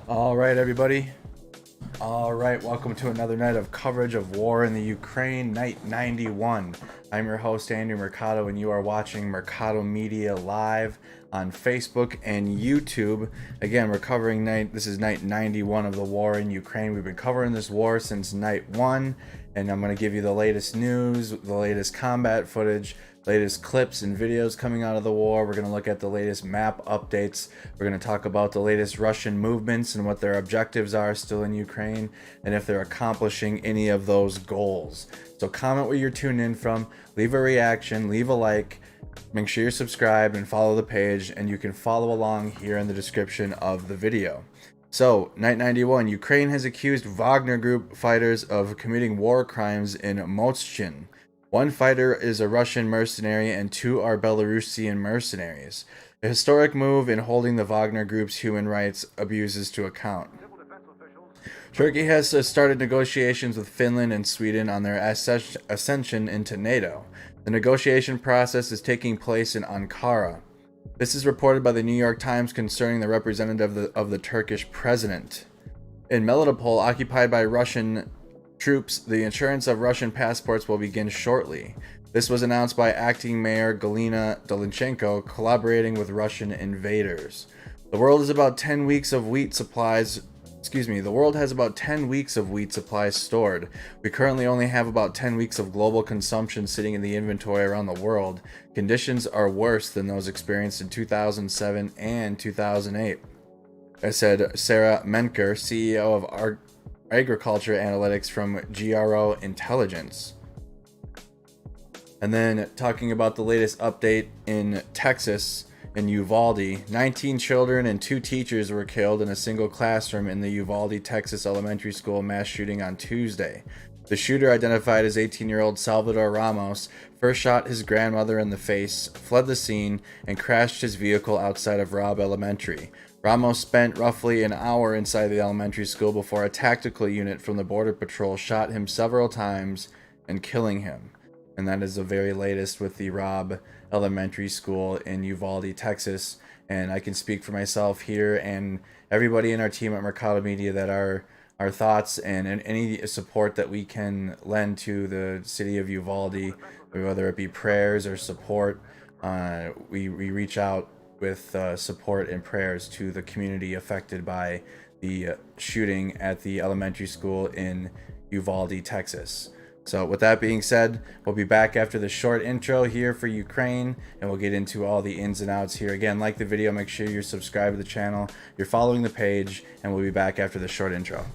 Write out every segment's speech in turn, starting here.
All right, everybody. All right, welcome to another night of coverage of war in the Ukraine, night 91. I'm your host, Andrew Mercado, and you are watching Mercado Media live on Facebook and YouTube. Again, we're covering this is night 91 of the war in Ukraine. We've been covering this war since night 1, and I'm going to give you the latest news, the latest combat footage, latest clips and videos coming out of the war. We're going to look at the latest map updates. We're going to talk about the latest Russian movements and what their objectives are still in Ukraine, and if they're accomplishing any of those goals. So comment where you're tuned in from, leave a reaction, leave a like, make sure you're subscribed and follow the page, and you can follow along here in the description of the video. So, night 91, Ukraine has accused Wagner Group fighters of committing war crimes in Motyzhyn. One fighter is a Russian mercenary and 2 are Belarusian mercenaries. A historic move in holding the Wagner Group's human rights abuses to account. Turkey has started negotiations with Finland and Sweden on their ascension into NATO. The negotiation process is taking place in Ankara. This is reported by the New York Times concerning the representative of the Turkish president. In Melitopol, occupied by Russian troops, the issuance of Russian passports will begin shortly. This was announced by acting mayor Galina Danilchenko, collaborating with Russian invaders. The world has about 10 weeks of wheat supplies stored. We currently only have about 10 weeks of global consumption sitting in the inventory around the world. Conditions are worse than those experienced in 2007 and 2008. Said Sara Menker, CEO of Agriculture Analytics from Gro Intelligence. And then talking about the latest update in Texas, in Uvalde, 19 children and 2 teachers were killed in a single classroom in the Uvalde, Texas elementary school mass shooting on Tuesday. The shooter, identified as 18-year-old Salvador Ramos, first shot his grandmother in the face, fled the scene, and crashed his vehicle outside of Robb Elementary. Ramos spent roughly an hour inside the elementary school before a tactical unit from the Border Patrol shot him several times and killing him. And that is the very latest with the Robb Elementary School in Uvalde, Texas. And I can speak for myself here and everybody in our team at Mercado Media that our thoughts and any support that we can lend to the city of Uvalde, whether it be prayers or support, we reach out with support and prayers to the community affected by the shooting at the elementary school in Uvalde, Texas. So with that being said, we'll be back after the short intro here for Ukraine, and we'll get into all the ins and outs here. Again, like the video, make sure you're subscribed to the channel, you're following the page, and we'll be back after the short intro.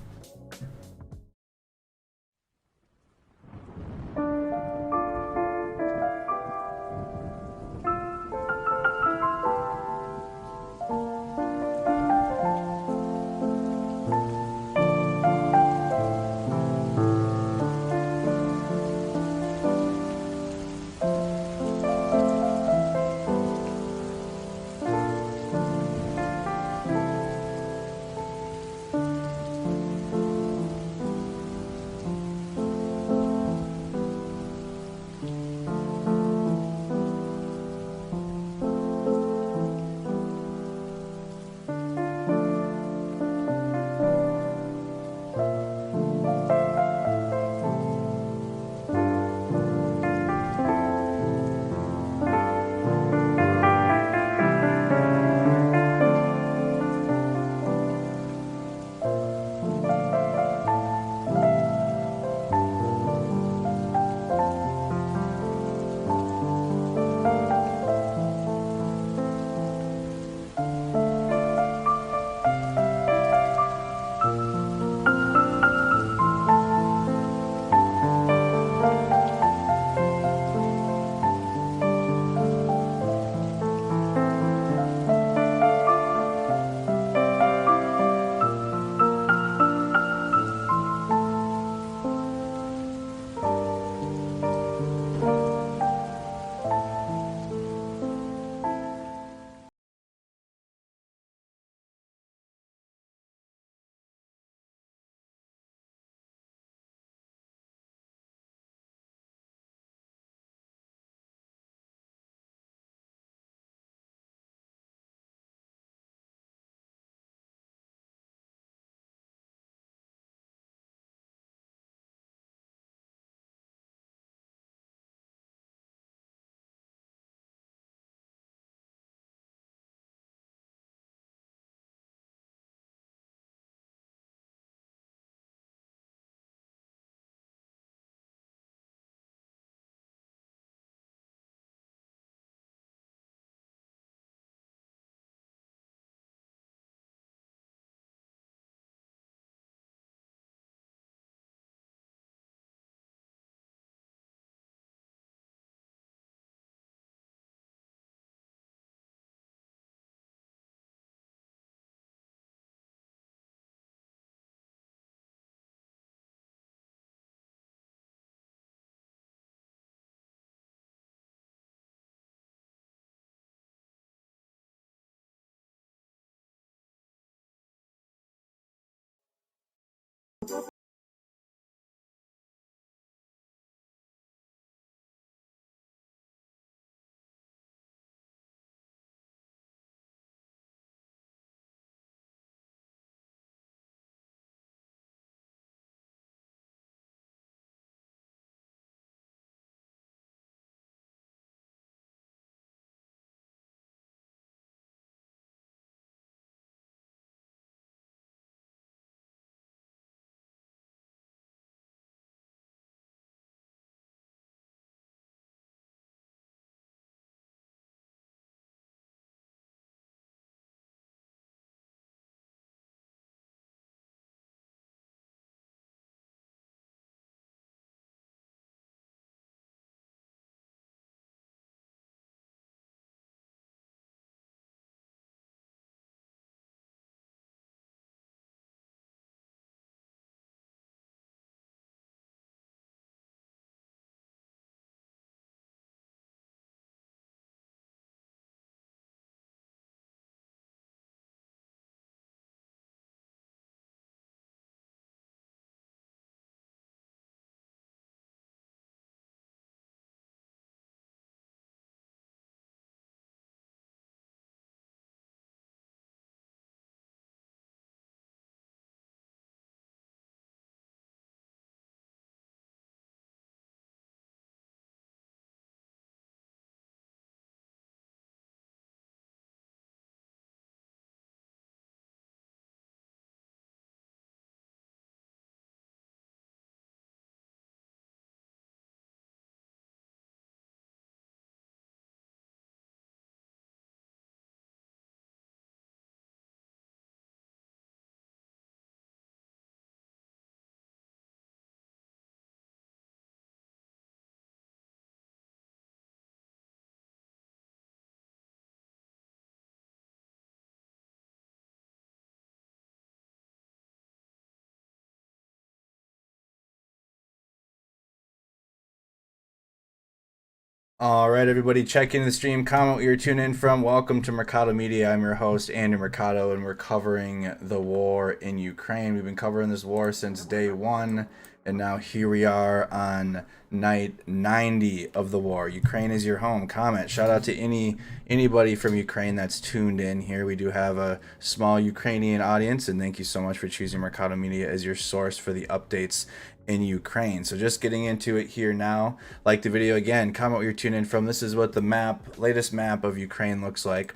All right, everybody, check in the stream, comment where you're tuning in from. Welcome to Mercado Media. I'm your host, Andrew Mercado, and we're covering the war in Ukraine. We've been covering this war since day one, and now here we are on night 90 of the war. Ukraine is your home. Comment. Shout out to anybody from Ukraine that's tuned in here. We do have a small Ukrainian audience, and thank you so much for choosing Mercado Media as your source for the updates in Ukraine. So just getting into it here now. Like the video again, comment where you're tuning in from. This is what the latest map of Ukraine looks like.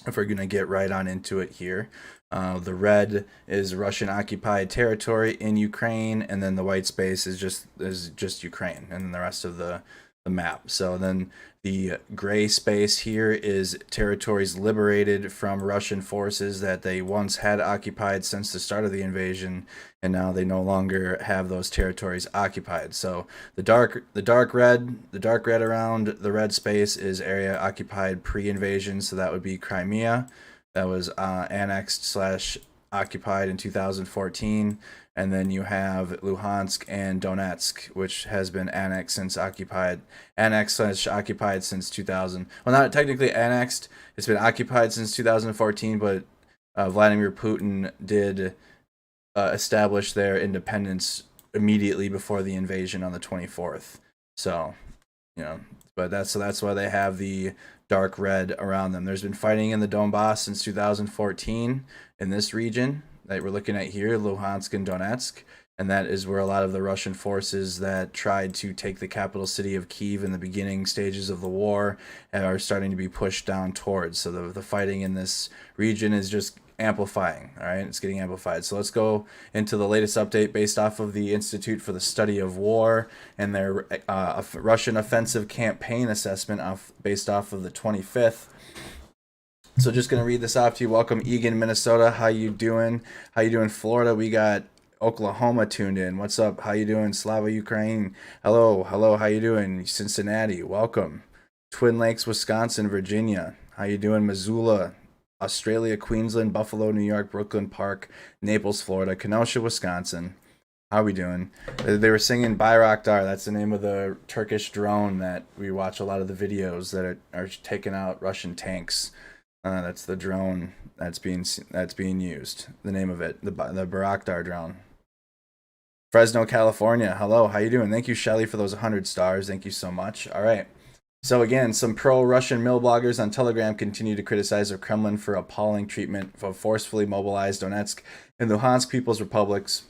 If we're gonna get right on into it here. The red is Russian occupied territory in Ukraine, and then the white space is just Ukraine, and then the rest of the map. So then the gray space here is territories liberated from Russian forces that they once had occupied since the start of the invasion, and now they no longer have those territories occupied. So the dark red around the red space is area occupied pre-invasion, so that would be Crimea. That was annexed slash occupied in 2014. And then you have Luhansk and Donetsk, which has been annexed slash occupied since 2000. Well, not technically annexed. It's been occupied since 2014, but Vladimir Putin did establish their independence immediately before the invasion on the 24th. So, but that's why they have the dark red around them. There's been fighting in the Donbass since 2014 in this region that we're looking at here, Luhansk and Donetsk, and that is where a lot of the Russian forces that tried to take the capital city of Kyiv in the beginning stages of the war are starting to be pushed down towards. So the fighting in this region is just amplifying. All right, it's getting amplified. So let's go into the latest update based off of the Institute for the Study of War and their Russian offensive campaign assessment based off of the 25th. So just going to read this off to you. Welcome, Egan, Minnesota. How you doing? How you doing, Florida? We got Oklahoma tuned in. What's up? How you doing? Slava, Ukraine. Hello. How you doing? Cincinnati. Welcome. Twin Lakes, Wisconsin, Virginia. How you doing? Missoula, Australia, Queensland, Buffalo, New York, Brooklyn Park, Naples, Florida, Kenosha, Wisconsin. How are we doing? They were singing Bayraktar. That's the name of the Turkish drone that we watch a lot of the videos that are taking out Russian tanks. That's the drone that's being used. The name of it, the Bayraktar drone. Fresno, California. Hello, how you doing? Thank you, Shelly, for those 100 stars. Thank you so much. All right. So again, some pro-Russian mill bloggers on Telegram continue to criticize the Kremlin for appalling treatment of forcefully mobilized Donetsk and Luhansk People's Republics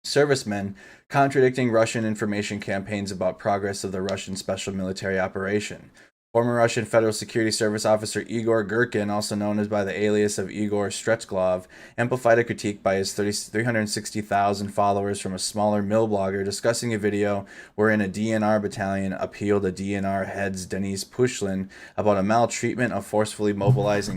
servicemen, contradicting Russian information campaigns about progress of the Russian special military operation. Former Russian Federal Security Service officer Igor Girkin, also known as by the alias of Igor Strechglov, amplified a critique by his 360,000 followers from a smaller mill blogger discussing a video wherein a DNR battalion appealed to DNR heads Denis Pushlin about a maltreatment of forcefully mobilized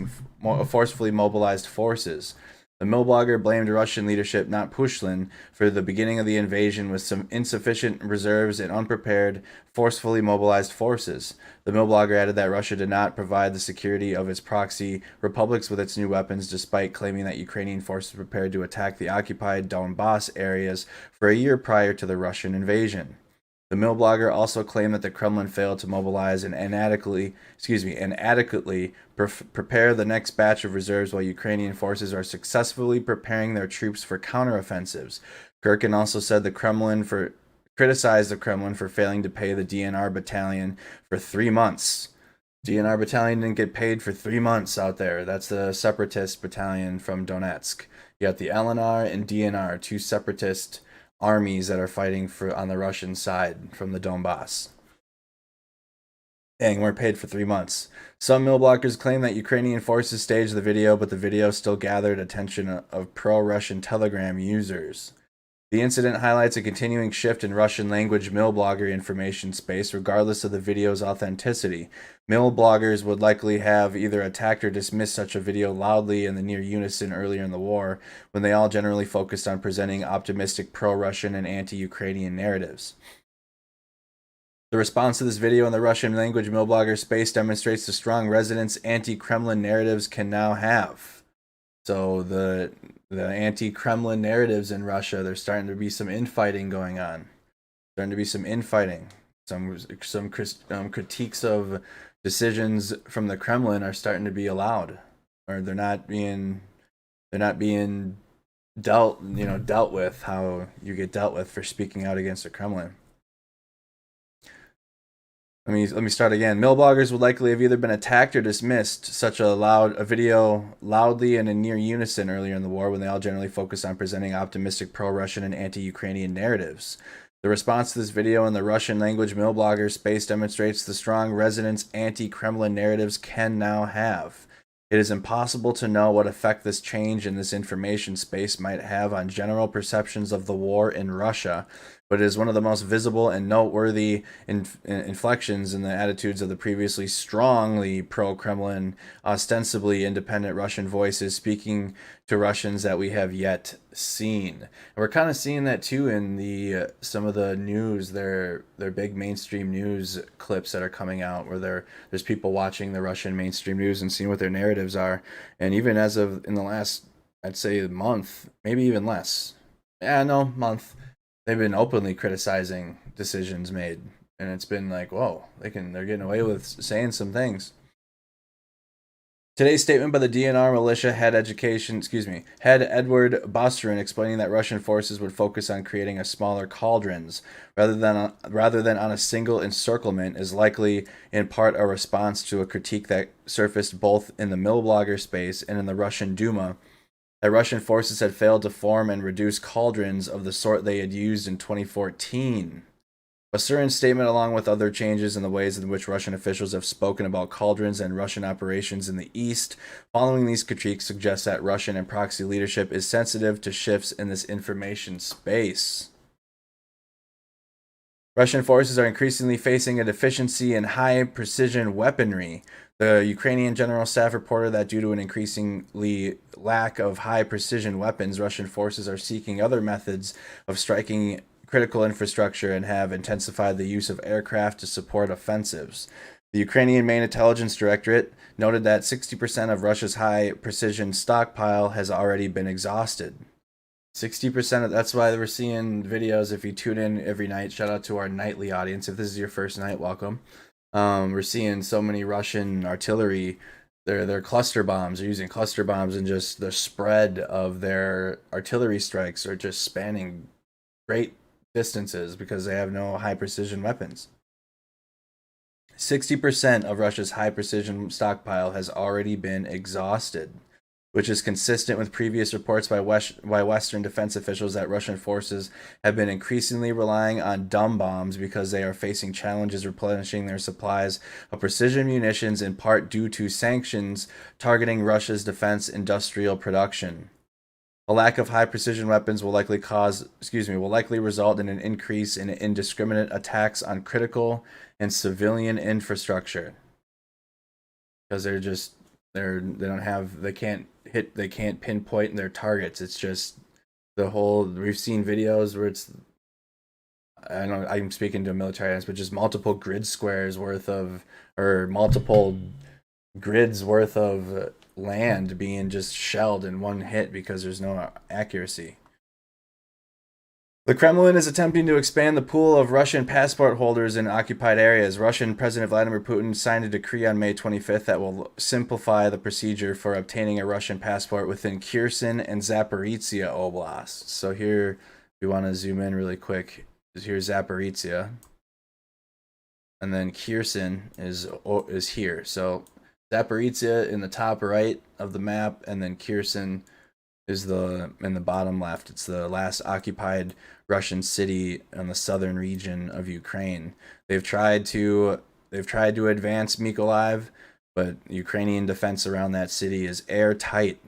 forces. The mill blogger blamed Russian leadership, not Pushlin, for the beginning of the invasion with some insufficient reserves and unprepared, forcefully mobilized forces. The mill blogger added that Russia did not provide the security of its proxy republics with its new weapons, despite claiming that Ukrainian forces prepared to attack the occupied Donbass areas for a year prior to the Russian invasion. The mill blogger also claimed that the Kremlin failed to mobilize and adequately prepare the next batch of reserves while Ukrainian forces are successfully preparing their troops for counteroffensives. Girkin also said criticized the Kremlin for failing to pay the DNR battalion for 3 months. DNR battalion didn't get paid for 3 months out there. That's the separatist battalion from Donetsk. You got the LNR and DNR, two separatist armies that are fighting on the Russian side from the Donbass. Dang, weren't paid for 3 months. Some mill bloggers claim that Ukrainian forces staged the video, but the video still gathered attention of pro-Russian Telegram users. The incident highlights a continuing shift in Russian language mill blogger information space, regardless of the video's authenticity. Mill bloggers would likely have either attacked or dismissed such a video loudly in the near unison earlier in the war, when they all generally focused on presenting optimistic pro-Russian and anti-Ukrainian narratives. The response to this video in the Russian language mill blogger space demonstrates the strong resonance anti-Kremlin narratives can now have. So the anti-Kremlin narratives in Russia, there's starting to be some infighting going on. So critiques of decisions from the Kremlin are starting to be allowed, or they're not being dealt with how you get dealt with for speaking out against the Kremlin. Let me start again. Mill bloggers would likely have either been attacked or dismissed such a video loudly and in near unison earlier in the war, when they all generally focused on presenting optimistic pro-Russian and anti-Ukrainian narratives. The response to this video in the Russian language mill blogger space demonstrates the strong resonance anti-Kremlin narratives can now have. It is impossible to know what effect this change in this information space might have on general perceptions of the war in Russia, but it is one of the most visible and noteworthy inflections in the attitudes of the previously strongly pro-Kremlin, ostensibly independent Russian voices speaking to Russians that we have yet seen. And we're kind of seeing that too in the some of the news, their big mainstream news clips that are coming out, where there's people watching the Russian mainstream news and seeing what their narratives are. And even as of in the last, I'd say, month, maybe even less, month, they've been openly criticizing decisions made, and it's been like, whoa, they're getting away with saying some things. Today's statement by the DNR militia head Edward Bosterin, explaining that Russian forces would focus on creating a smaller cauldrons rather than on a single encirclement, is likely in part a response to a critique that surfaced both in the mill blogger space and in the Russian Duma, that Russian forces had failed to form and reduce cauldrons of the sort they had used in 2014. Bosterin's statement, along with other changes in the ways in which Russian officials have spoken about cauldrons and Russian operations in the East following these critiques, suggests that Russian and proxy leadership is sensitive to shifts in this information space. Russian forces are increasingly facing a deficiency in high-precision weaponry. The Ukrainian General Staff reported that due to an increasingly lack of high-precision weapons, Russian forces are seeking other methods of striking critical infrastructure and have intensified the use of aircraft to support offensives. The Ukrainian Main Intelligence Directorate noted that 60% of Russia's high-precision stockpile has already been exhausted. 60% that's why we're seeing videos. If you tune in every night, shout out to our nightly audience. If this is your first night, welcome. We're seeing so many Russian artillery. Their cluster bombs. They're using cluster bombs, and just the spread of their artillery strikes are just spanning great distances because they have no high precision weapons. 60% of Russia's high precision stockpile has already been exhausted, which is consistent with previous reports by Western defense officials that Russian forces have been increasingly relying on dumb bombs because they are facing challenges replenishing their supplies of precision munitions, in part due to sanctions targeting Russia's defense industrial production. A lack of high-precision weapons will likely result in an increase in indiscriminate attacks on critical and civilian infrastructure, because they can't pinpoint their targets. It's just we've seen videos where I'm speaking to military audience, but just multiple grid squares worth of, or multiple grids worth of land being just shelled in one hit because there's no accuracy. The Kremlin is attempting to expand the pool of Russian passport holders in occupied areas. Russian President Vladimir Putin signed a decree on May 25th that will simplify the procedure for obtaining a Russian passport within Kherson and Zaporizhia oblasts. So here, we want to zoom in really quick. Here's Zaporizhia, and then Kherson is here. So Zaporizhia in the top right of the map, and then Kherson is in the bottom left. It's the last occupied Russian city in the southern region of Ukraine. They've tried to advance Mykolaiv, but Ukrainian defense around that city is airtight.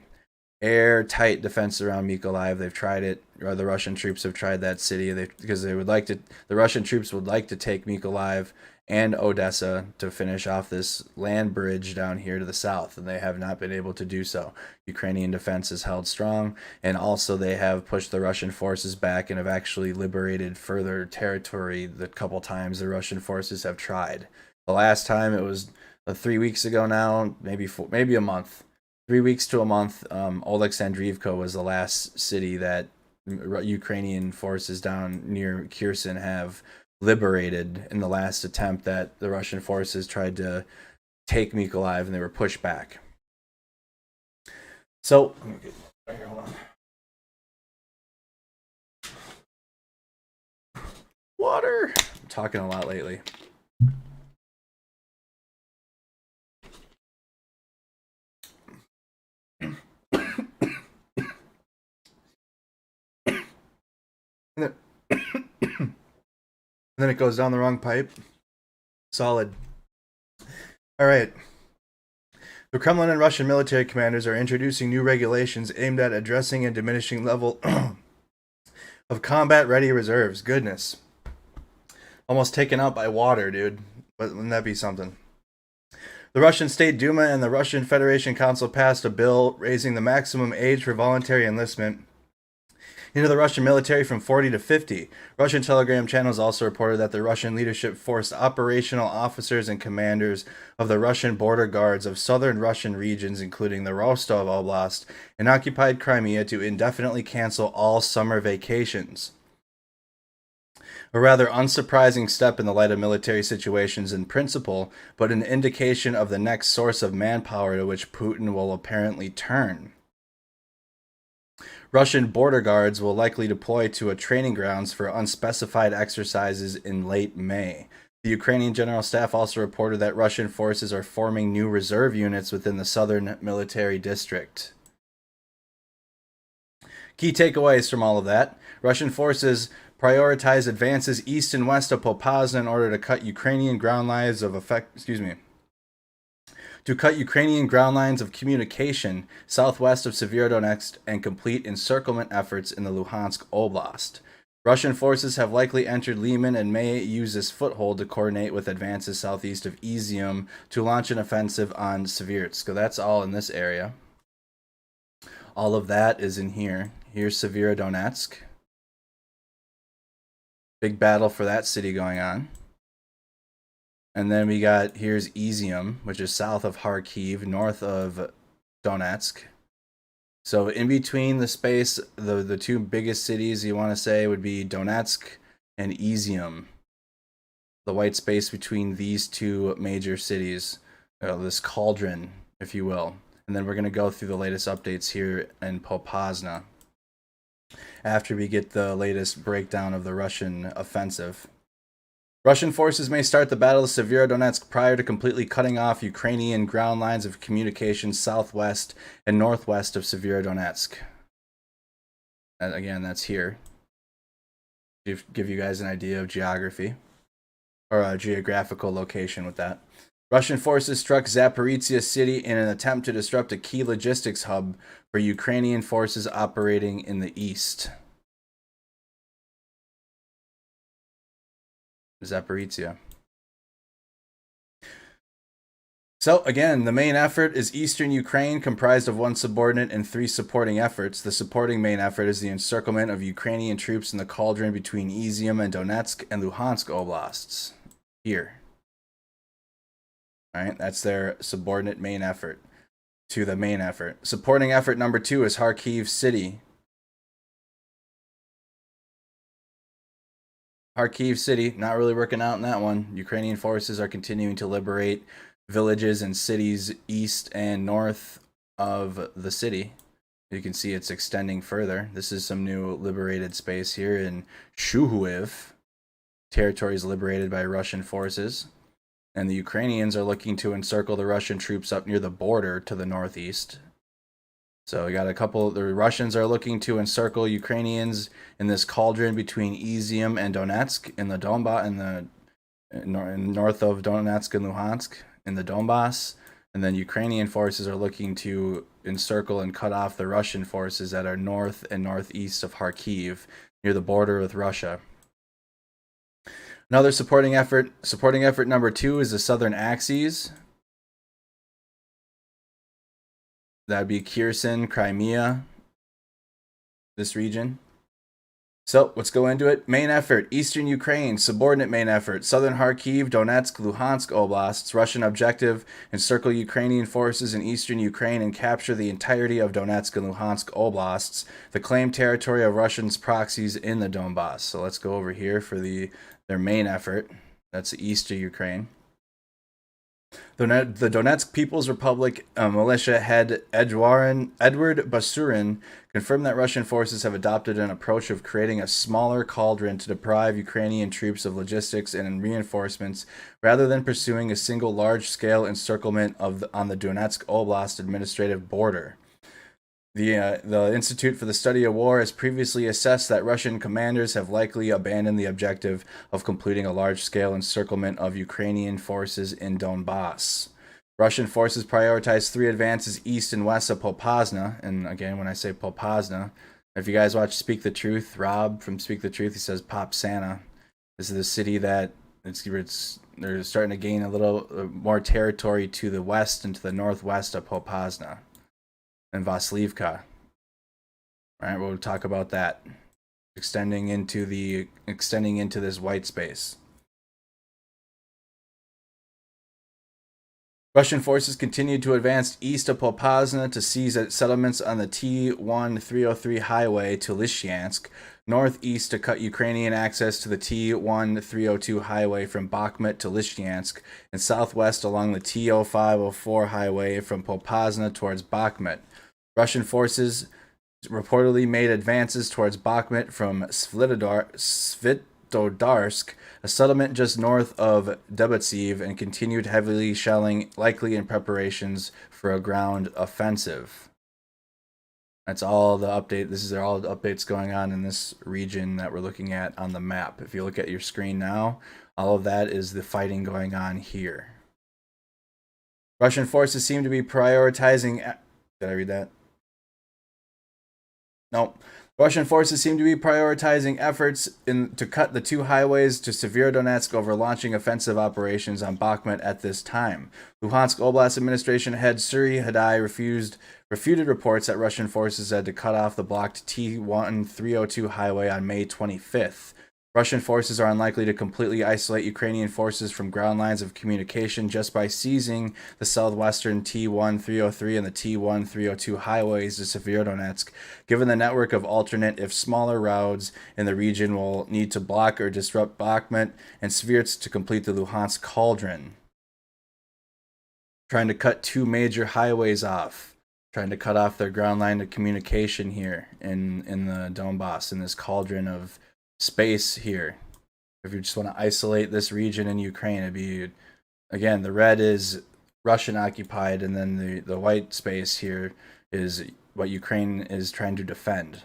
Airtight defense around Mykolaiv. They've tried it, or the Russian troops have tried that city because the Russian troops would like to take Mykolaiv and Odessa to finish off this land bridge down here to the south, and they have not been able to do so. Ukrainian defense is held strong, and also they have pushed the Russian forces back and have actually liberated further territory the couple times the Russian forces have tried. The last time, it was 3 weeks ago now, maybe a month. 3 weeks to a month, Oleksandrivka was the last city that Ukrainian forces down near Kherson have liberated in the last attempt that the Russian forces tried to take Mykolaiv, and they were pushed back. So, let me get right here, hold on. Water. I'm talking a lot lately. And then it goes down the wrong pipe. Solid. All right. The Kremlin and Russian military commanders are introducing new regulations aimed at addressing and diminishing level of combat-ready reserves. Goodness. Almost taken out by water, dude. But wouldn't that be something? The Russian State Duma and the Russian Federation Council passed a bill raising the maximum age for voluntary enlistment into the Russian military from 40 to 50. Russian Telegram channels also reported that the Russian leadership forced operational officers and commanders of the Russian border guards of southern Russian regions, including the Rostov Oblast and occupied Crimea, to indefinitely cancel all summer vacations. A rather unsurprising step in the light of military situations in principle, but an indication of the next source of manpower to which Putin will apparently turn. Russian border guards will likely deploy to a training grounds for unspecified exercises in late May. The Ukrainian General Staff also reported that Russian forces are forming new reserve units within the southern military district. Key takeaways from all of that: Russian forces prioritize advances east and west of Popasna in order to cut Ukrainian ground lines of communication southwest of Severodonetsk and complete encirclement efforts in the Luhansk Oblast. Russian forces have likely entered Lyman and may use this foothold to coordinate with advances southeast of Izium to launch an offensive on Severodonetsk. So that's all in this area. All of that is in here. Here's Severodonetsk. Big battle for that city going on. And then we got, here's Izium, which is south of Kharkiv, north of Donetsk. So in between the space, the two biggest cities you want to say would be Donetsk and Izium. The white space between these two major cities, this cauldron, if you will. And then we're going to go through the latest updates here in Popasna after we get the latest breakdown of the Russian offensive. Russian forces may start the Battle of Severodonetsk prior to completely cutting off Ukrainian ground lines of communication southwest and northwest of Severodonetsk. And again, that's here. Give you guys an idea of geography, or a geographical location with that. Russian forces struck Zaporizhia city in an attempt to disrupt a key logistics hub for Ukrainian forces operating in the east. Zaporizhia. So again, the main effort is Eastern Ukraine, comprised of one subordinate and 3 supporting efforts. The supporting main effort is the encirclement of Ukrainian troops in the cauldron between Izium and Donetsk and Luhansk oblasts. Here. All right, that's their subordinate main effort to the main effort. Supporting effort number 2 is Kharkiv city. Kharkiv city, not really working out in that one. Ukrainian forces are continuing to liberate villages and cities east and north of the city. You can see it's extending further. This is some new liberated space here in Shuhuiv. Territories liberated by Russian forces. And the Ukrainians are looking to encircle the Russian troops up near the border to the northeast. So we got a couple. The Russians are looking to encircle Ukrainians in this cauldron between Izium and Donetsk in the Donbass, in north of Donetsk and Luhansk in the Donbass, and then Ukrainian forces are looking to encircle and cut off the Russian forces that are north and northeast of Kharkiv near the border with Russia. Another supporting effort number 2 is the Southern Axis. That'd be Kherson, Crimea, this region. So let's go into it. Main effort: Eastern Ukraine. Subordinate main effort: Southern Kharkiv, Donetsk, Luhansk oblasts. Russian objective: encircle Ukrainian forces in Eastern Ukraine and capture the entirety of Donetsk and Luhansk oblasts, the claimed territory of Russians' proxies in the Donbass. So let's go over here for their main effort. That's the east of Ukraine. The Donetsk People's Republic militia head Edward Basurin confirmed that Russian forces have adopted an approach of creating a smaller cauldron to deprive Ukrainian troops of logistics and reinforcements, rather than pursuing a single large-scale encirclement on the Donetsk Oblast administrative border. The Institute for the Study of War has previously assessed that Russian commanders have likely abandoned the objective of completing a large-scale encirclement of Ukrainian forces in Donbass. Russian forces prioritized 3 advances east and west of Popasna. And again, when I say Popasna, if you guys watch Speak the Truth, Rob from Speak the Truth, he says Pop Santa. This is the city that they're starting to gain a little more territory to the west and to the northwest of Popasna and Vaslivka. All right, we'll talk about that. Extending into this white space. Russian forces continued to advance east of Popasna to seize settlements on the T-1303 highway to Lysychansk, northeast to cut Ukrainian access to the T-1302 highway from Bakhmut to Lysychansk, and southwest along the T-0504 highway from Popasna towards Bakhmut. Russian forces reportedly made advances towards Bakhmut from Svitodarsk, a settlement just north of Debaltseve, and continued heavily shelling, likely in preparations for a ground offensive. That's all the update. This is all the updates going on in this region that we're looking at on the map. If you look at your screen now, all of that is the fighting going on here. Russian forces seem to be prioritizing... Did I read that? No. Russian forces seem to be prioritizing efforts to cut the 2 highways to Severodonetsk over launching offensive operations on Bakhmut at this time. Luhansk Oblast Administration head Suri Hadai refuted reports that Russian forces had to cut off the blocked T-1302 highway on May 25th. Russian forces are unlikely to completely isolate Ukrainian forces from ground lines of communication just by seizing the southwestern T-1303 and the T-1302 highways to Severodonetsk, given the network of alternate, if smaller, routes in the region will need to block or disrupt Bakhmut and Svierts to complete the Luhansk cauldron. Trying to cut 2 major highways off. Trying to cut off their ground line of communication here in the Donbass, in this cauldron of space here. If you just want to isolate this region in Ukraine, it'd be, again, the red is Russian occupied, and then the white space here is what Ukraine is trying to defend.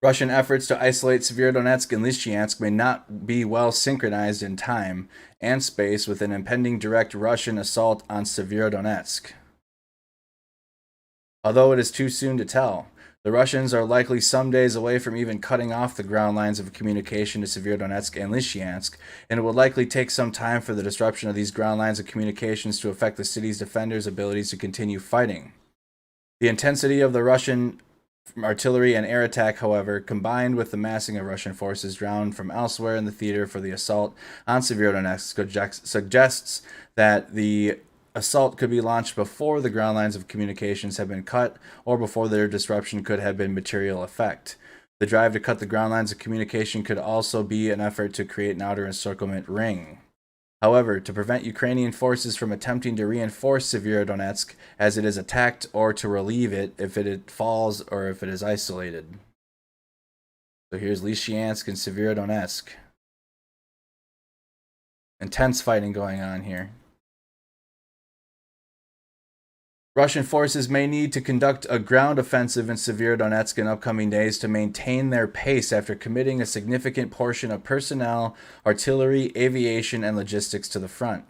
Russian efforts to isolate Severodonetsk and Lysychansk may not be well synchronized in time and space with an impending direct Russian assault on Severodonetsk. Although it is too soon to tell, the Russians are likely some days away from even cutting off the ground lines of communication to Severodonetsk and Lysychansk, and it will likely take some time for the disruption of these ground lines of communications to affect the city's defenders' abilities to continue fighting. The intensity of the Russian artillery and air attack, however, combined with the massing of Russian forces drawn from elsewhere in the theater for the assault on Severodonetsk, suggests that the assault could be launched before the ground lines of communications have been cut, or before their disruption could have been material effect. The drive to cut the ground lines of communication could also be an effort to create an outer encirclement ring. However, to prevent Ukrainian forces from attempting to reinforce Severodonetsk as it is attacked, or to relieve it if it falls or if it is isolated. So here's Lysychansk and Severodonetsk. Intense fighting going on here. Russian forces may need to conduct a ground offensive in Severodonetsk in upcoming days to maintain their pace after committing a significant portion of personnel, artillery, aviation, and logistics to the front.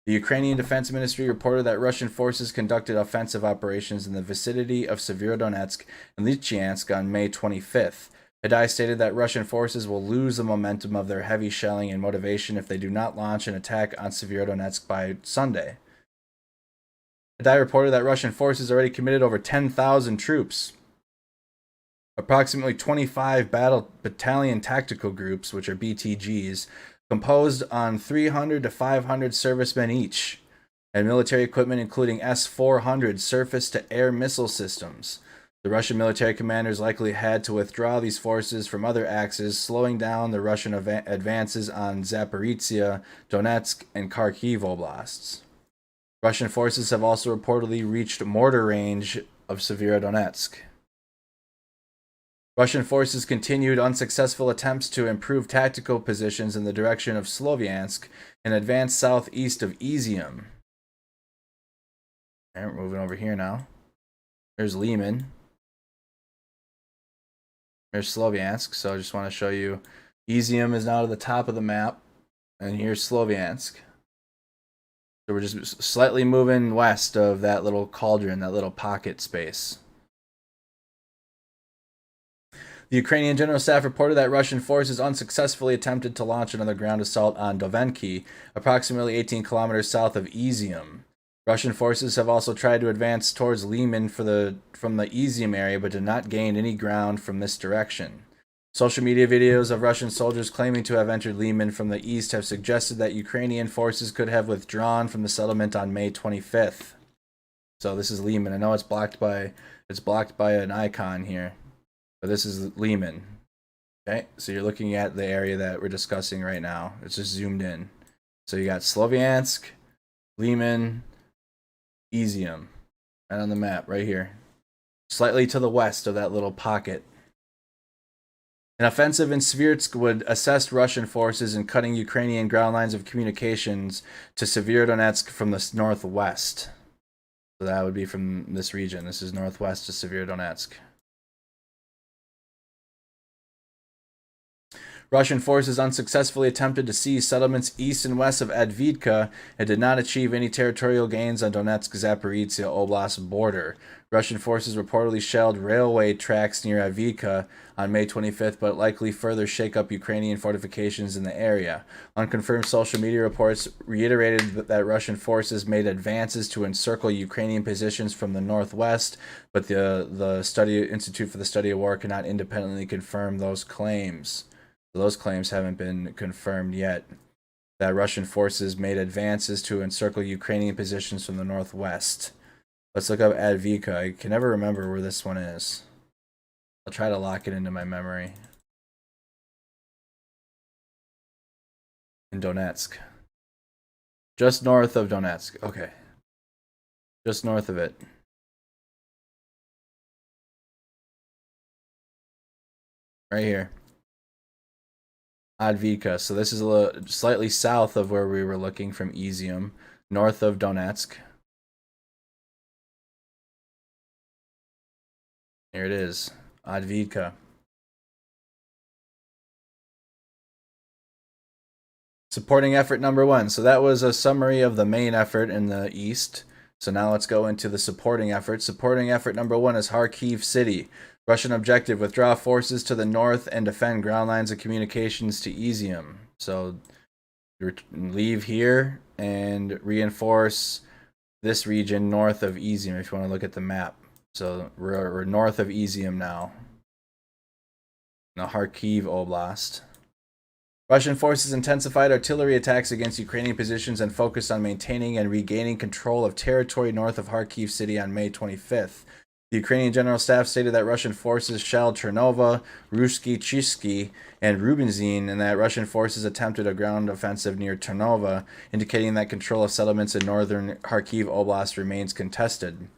The Ukrainian Defense Ministry reported that Russian forces conducted offensive operations in the vicinity of Severodonetsk and Lysychansk on May 25th. Hadai stated that Russian forces will lose the momentum of their heavy shelling and motivation if they do not launch an attack on Severodonetsk by Sunday. Hadai reported that Russian forces already committed over 10,000 troops Approximately 25 battle battalion tactical groups, which are BTGs, composed on 300 to 500 servicemen each, and military equipment including S-400 surface-to-air missile systems. The Russian military commanders likely had to withdraw these forces from other axes, slowing down the Russian advances on Zaporizhia, Donetsk, and Kharkiv oblasts. Russian forces have also reportedly reached mortar range of Severodonetsk. Russian forces continued unsuccessful attempts to improve tactical positions in the direction of Sloviansk and advanced southeast of Izium. Alright, we're moving over here now. There's Lyman. There's Sloviansk, so I just want to show you. Izium is now to the top of the map, and here's Sloviansk. So we're just slightly moving west of that little cauldron, that little pocket space. The Ukrainian General Staff reported that Russian forces unsuccessfully attempted to launch another ground assault on Dovenki, approximately 18 kilometers south of Izium. Russian forces have also tried to advance towards Lyman from the Izium area, but did not gain any ground from this direction. Social media videos of Russian soldiers claiming to have entered Lyman from the east have suggested that Ukrainian forces could have withdrawn from the settlement on May 25th. So this is Lyman. I know it's blocked by an icon here. But this is Lyman. Okay, so you're looking at the area that we're discussing right now. It's just zoomed in. So you got Sloviansk, Lyman, Izium, right on the map, right here. Slightly to the west of that little pocket. An offensive in Sverdlovsk would assist Russian forces in cutting Ukrainian ground lines of communications to Severodonetsk from the northwest. So that would be from this region. This is northwest to Severodonetsk. Russian forces unsuccessfully attempted to seize settlements east and west of Advidka and did not achieve any territorial gains on Donetsk-Zaporizhia Oblast border. Russian forces reportedly shelled railway tracks near Advidka on May 25th, but likely further shake up Ukrainian fortifications in the area. Unconfirmed social media reports reiterated that Russian forces made advances to encircle Ukrainian positions from the northwest, but the Institute for the Study of War cannot independently confirm those claims. Those claims haven't been confirmed yet. That Russian forces made advances to encircle Ukrainian positions from the northwest. Let's look up Advika. I can never remember where this one is. I'll try to lock it into my memory. In Donetsk. Just north of Donetsk. Okay. Just north of it. Right here. Advika. So this is a little slightly south of where we were looking from Izium, north of Donetsk. Here it is, Advika. Supporting effort number 1. So that was a summary of the main effort in the east. So now let's go into the supporting effort. Supporting effort number 1 is Kharkiv City. Russian objective, withdraw forces to the north and defend ground lines of communications to Izium. So leave here and reinforce this region north of Izium if you want to look at the map. So we're north of Izium now. The Kharkiv Oblast. Russian forces intensified artillery attacks against Ukrainian positions and focused on maintaining and regaining control of territory north of Kharkiv City on May 25th. The Ukrainian General Staff stated that Russian forces shelled Chernova, Ruski Chisky, and Rubinzin, and that Russian forces attempted a ground offensive near Chernova, indicating that control of settlements in northern Kharkiv Oblast remains contested.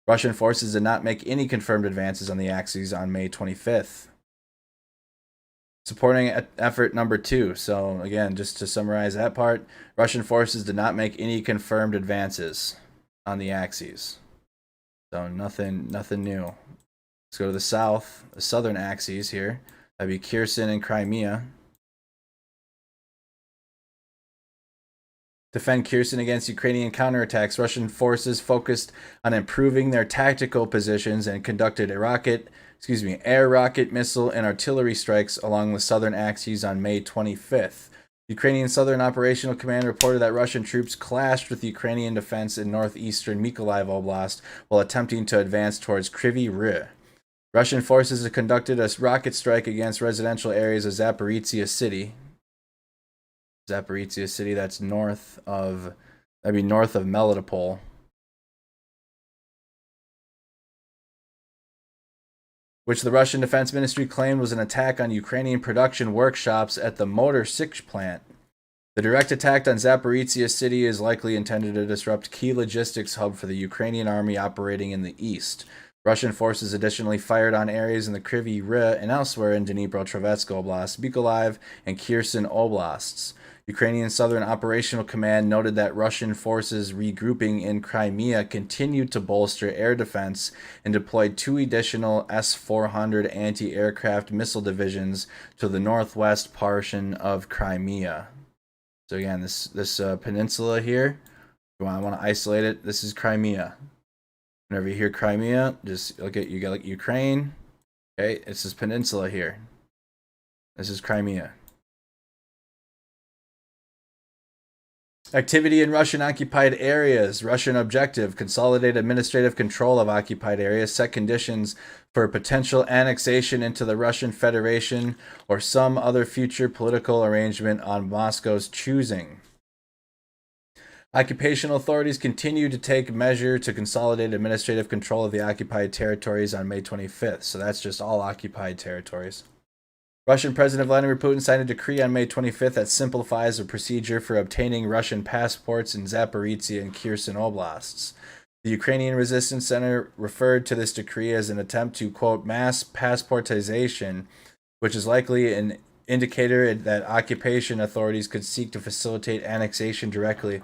Russian forces did not make any confirmed advances on the axes on May 25th. Supporting effort number 2. So again, just to summarize that part, Russian forces did not make any confirmed advances on the axes. So nothing new. Let's go to the south, the southern axes here. That'd be Kherson and Crimea. Defend Kherson against Ukrainian counterattacks. Russian forces focused on improving their tactical positions and conducted air rocket, missile, and artillery strikes along the southern axes on May 25th. Ukrainian Southern Operational Command reported that Russian troops clashed with Ukrainian defense in northeastern Mykolaiv Oblast while attempting to advance towards Kryvyi Rih. Russian forces have conducted a rocket strike against residential areas of Zaporizhia City. Zaporizhia City, that'd be north of Melitopol. Which the Russian Defense Ministry claimed was an attack on Ukrainian production workshops at the Motyzhyn plant. The direct attack on Zaporizhia City is likely intended to disrupt key logistics hub for the Ukrainian army operating in the east. Russian forces additionally fired on areas in the Kryvyi Rih and elsewhere in Dnipro-Petrovsk Oblast, Mykolaiv, and Kherson Oblasts. Ukrainian Southern Operational Command noted that Russian forces regrouping in Crimea continued to bolster air defense and deployed 2 additional S-400 anti-aircraft missile divisions to the northwest portion of Crimea. So again, this peninsula here, I want to isolate it. This is Crimea. Whenever you hear Crimea, just look at, you got like Ukraine. Okay, it's this peninsula here. This is Crimea. Activity in Russian-occupied areas. Russian objective: consolidate administrative control of occupied areas, set conditions for potential annexation into the Russian Federation or some other future political arrangement on Moscow's choosing. Occupational authorities continue to take measure to consolidate administrative control of the occupied territories on May 25th. So that's just all occupied territories. Russian President Vladimir Putin signed a decree on May 25th that simplifies the procedure for obtaining Russian passports in Zaporizhia and Kherson Oblasts. The Ukrainian Resistance Center referred to this decree as an attempt to, quote, mass passportization, which is likely an indicator that occupation authorities could seek to facilitate annexation directly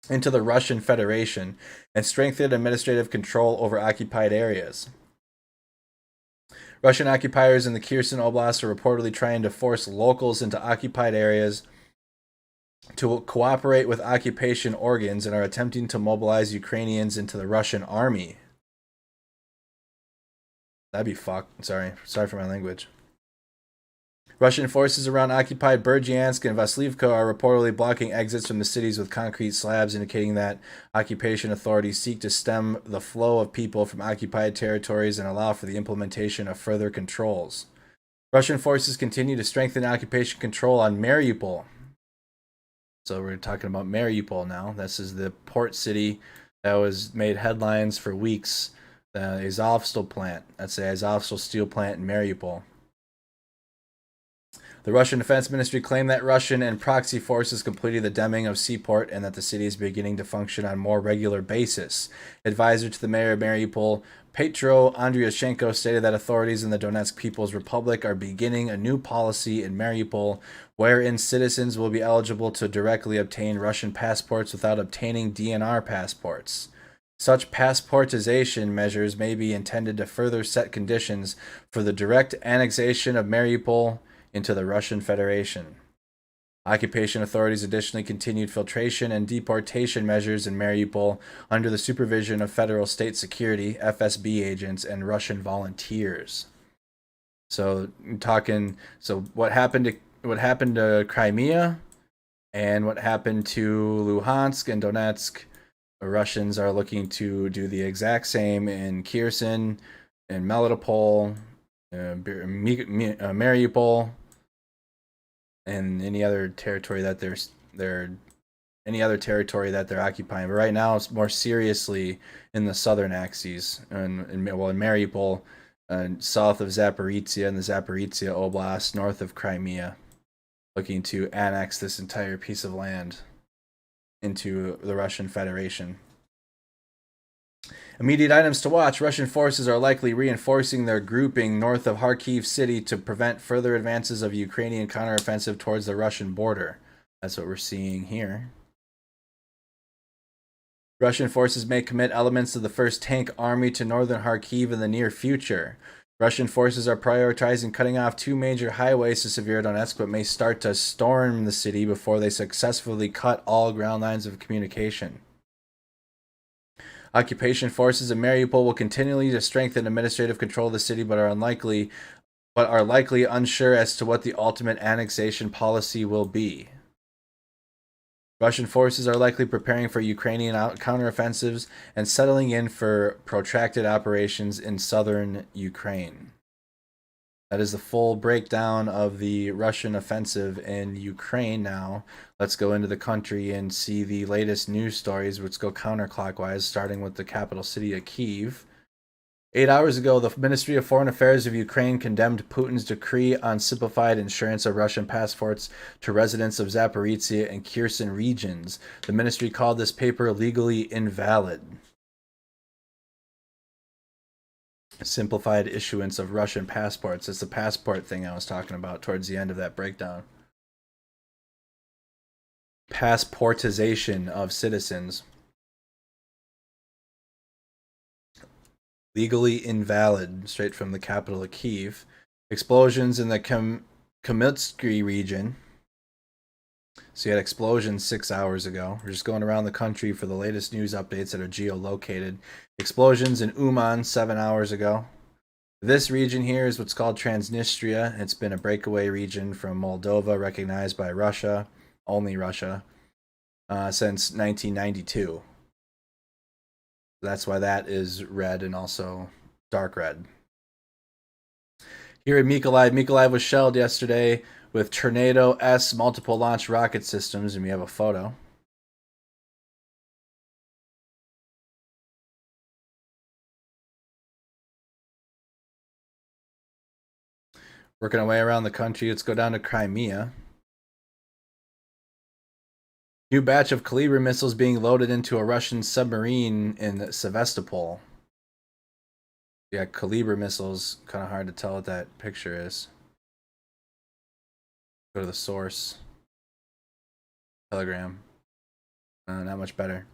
into the Russian Federation and strengthen administrative control over occupied areas. Russian occupiers in the Kherson Oblast are reportedly trying to force locals into occupied areas to cooperate with occupation organs and are attempting to mobilize Ukrainians into the Russian army. That'd be fucked. Sorry for my language. Russian forces around occupied Berdyansk and Vasilivka are reportedly blocking exits from the cities with concrete slabs, indicating that occupation authorities seek to stem the flow of people from occupied territories and allow for the implementation of further controls. Russian forces continue to strengthen occupation control on Mariupol. So we're talking about Mariupol now. This is the port city that was made headlines for weeks. The Azovstal plant. That's the Azovstal steel plant in Mariupol. The Russian Defense Ministry claimed that Russian and proxy forces completed the demming of seaport and that the city is beginning to function on a more regular basis. Advisor to the mayor of Mariupol, Petro Andriushenko, stated that authorities in the Donetsk People's Republic are beginning a new policy in Mariupol wherein citizens will be eligible to directly obtain Russian passports without obtaining DNR passports. Such passportization measures may be intended to further set conditions for the direct annexation of Mariupol into the Russian Federation. Occupation authorities additionally continued filtration and deportation measures in Mariupol under the supervision of Federal State Security, FSB agents, and Russian volunteers. So what happened to Crimea and what happened to Luhansk and Donetsk, the Russians are looking to do the exact same in Kherson, in Melitopol, Mariupol, and any other territory that they're occupying. But right now, it's more seriously in the southern axes, in Mariupol, south of Zaporizhia and the Zaporizhia Oblast, north of Crimea, looking to annex this entire piece of land into the Russian Federation. Immediate items to watch. Russian forces are likely reinforcing their grouping north of Kharkiv city to prevent further advances of Ukrainian counteroffensive towards the Russian border. That's what we're seeing here. Russian forces may commit elements of the 1st Tank Army to northern Kharkiv in the near future. Russian forces are prioritizing cutting off 2 major highways to Severodonetsk, but may start to storm the city before they successfully cut all ground lines of communication. Occupation forces in Mariupol will continue to strengthen administrative control of the city, but are likely unsure as to what the ultimate annexation policy will be. Russian forces are likely preparing for Ukrainian counteroffensives and settling in for protracted operations in southern Ukraine. That is the full breakdown of the Russian offensive in Ukraine now. Let's go into the country and see the latest news stories, which go counterclockwise, starting with the capital city of Kyiv. 8 hours ago, the Ministry of Foreign Affairs of Ukraine condemned Putin's decree on simplified issuance of Russian passports to residents of Zaporizhia and Kherson regions. The ministry called this paper legally invalid. Simplified issuance of Russian passports. It's the passport thing I was talking about towards the end of that breakdown. Passportization of citizens. Legally invalid, straight from the capital of Kyiv. Explosions in the Kamytsky region. So you had explosions 6 hours ago. We're just going around the country for the latest news updates that are geolocated. Explosions in Uman 7 hours ago. This region here is what's called Transnistria. It's been a breakaway region from Moldova, recognized by Russia, only Russia, since 1992. That's why that is red and also dark red. Here in Mykolaiv was shelled yesterday with Tornado-S multiple launch rocket systems, and we have a photo. Working our way around the country, let's go down to Crimea. New batch of Kaliber missiles being loaded into a Russian submarine in Sevastopol. Yeah, Kaliber missiles, kind of hard to tell what that picture is. Go to the source. Telegram. Not much better.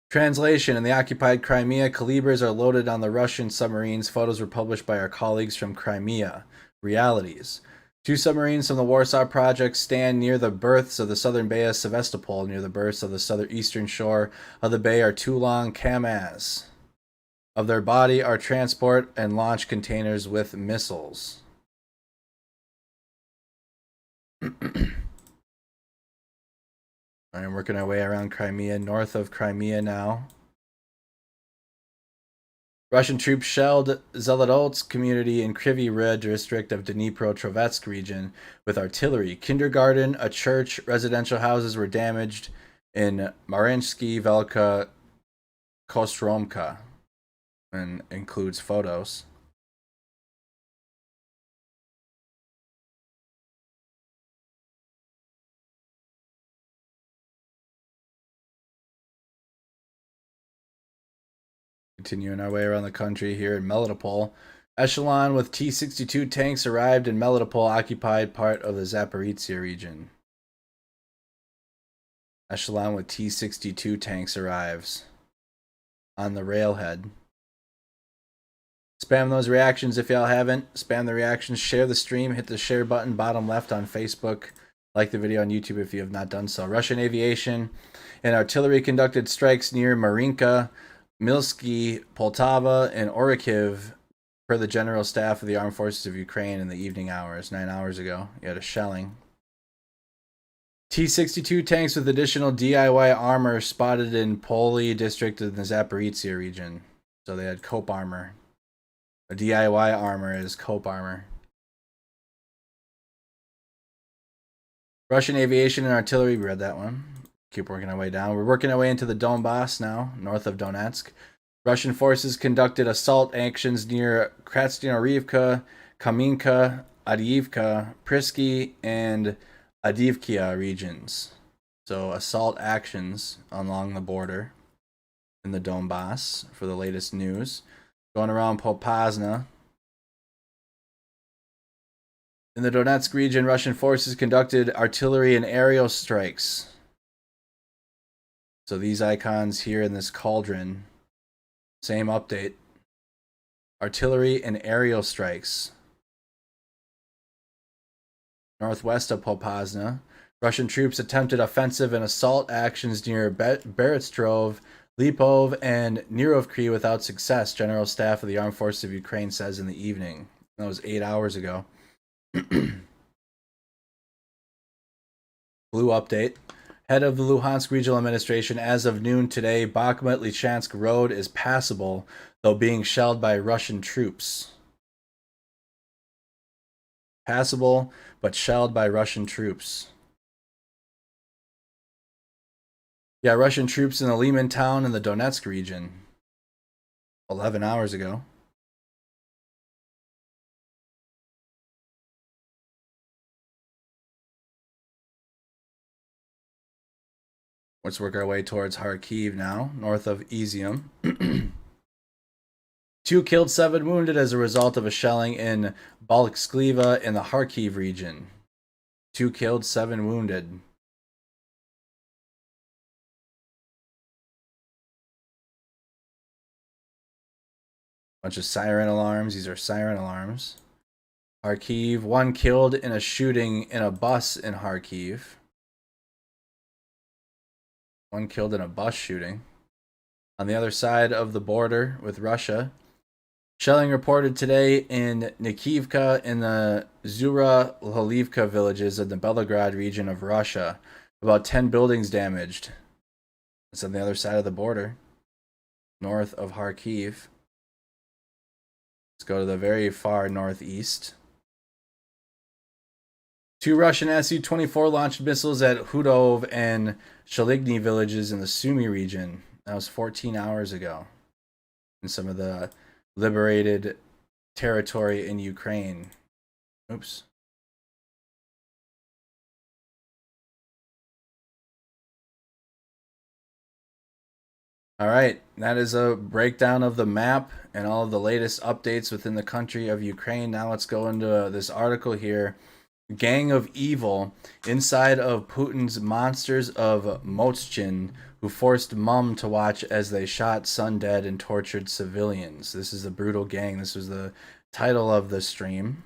Translation: in the occupied Crimea, Kalibers are loaded on the Russian submarines. Photos were published by our colleagues from Crimea. Realities: 2 submarines from the Warsaw Project stand near the berths of the southern bay of Sevastopol. Near the berths of the southeastern shore of the bay are 2 long KAMAZ. Of their body are transport and launch containers with missiles. Alright, working our way around Crimea, north of Crimea now. Russian troops shelled Zelodolsk community in Kryvyi Rih district of Dnipro-Trovets region with artillery. Kindergarten, a church, residential houses were damaged in Mariinsky Velika Kostromka, and includes photos. Continuing our way around the country here in Melitopol. Echelon with T-62 tanks arrived in Melitopol, occupied part of the Zaporizhia region. Echelon with T-62 tanks arrives on the railhead. Spam those reactions if y'all haven't. Spam the reactions. Share the stream. Hit the share button bottom left on Facebook. Like the video on YouTube if you have not done so. Russian aviation and artillery conducted strikes near Marinka, Milsky, Poltava, and Orikhiv per the General Staff of the Armed Forces of Ukraine in the evening hours. 9 hours ago, you had a shelling. T-62 tanks with additional DIY armor spotted in Poli district of the Zaporizhia region. So they had cope armor. A DIY armor is cope armor. Russian aviation and artillery, we read that one. Keep working our way down. We're working our way into the Donbass now, north of Donetsk. Russian forces conducted assault actions near Krasnoyarivka, Kaminka, Adiivka, Prisky, and Adivkia regions. So assault actions along the border in the Donbass for the latest news. Going around Popasna. In the Donetsk region, Russian forces conducted artillery and aerial strikes. So these icons here in this cauldron, same update. Artillery and aerial strikes. Northwest of Popasna, Russian troops attempted offensive and assault actions near Beretstrov, Lipov, and Nerovkri without success, General Staff of the Armed Forces of Ukraine says in the evening. That was 8 hours ago. Blue update. Head of the Luhansk Regional Administration, as of noon today, Bakhmut-Lysychansk Road is passable, though being shelled by Russian troops. Passable, but shelled by Russian troops. Yeah, Russian troops in the Liman town in the Donetsk region. 11 hours ago. Let's work our way towards Kharkiv now, north of Izium. 2 killed, 7 wounded as a result of a shelling in Balskliva in the Kharkiv region. 2 killed, 7 wounded. Bunch of siren alarms. These are siren alarms. Kharkiv, 1 killed in a shooting in a bus in Kharkiv. 1 killed in a bus shooting. On the other side of the border with Russia, shelling reported today in Nikivka in the Zura-Halivka villages in the Belgorod region of Russia. About 10 buildings damaged. It's on the other side of the border, north of Kharkiv. Let's go to the very far northeast. 2 Russian Su-24 launched missiles at Hudov and Shaligny villages in the Sumy region. That was 14 hours ago. In some of the liberated territory in Ukraine. Oops. All right, that is a breakdown of the map and all of the latest updates within the country of Ukraine. Now let's go into this article here. Gang of evil inside of Putin's monsters of Motyzhyn, who forced mom to watch as they shot son dead and tortured civilians. This is a brutal gang. This was the title of the stream.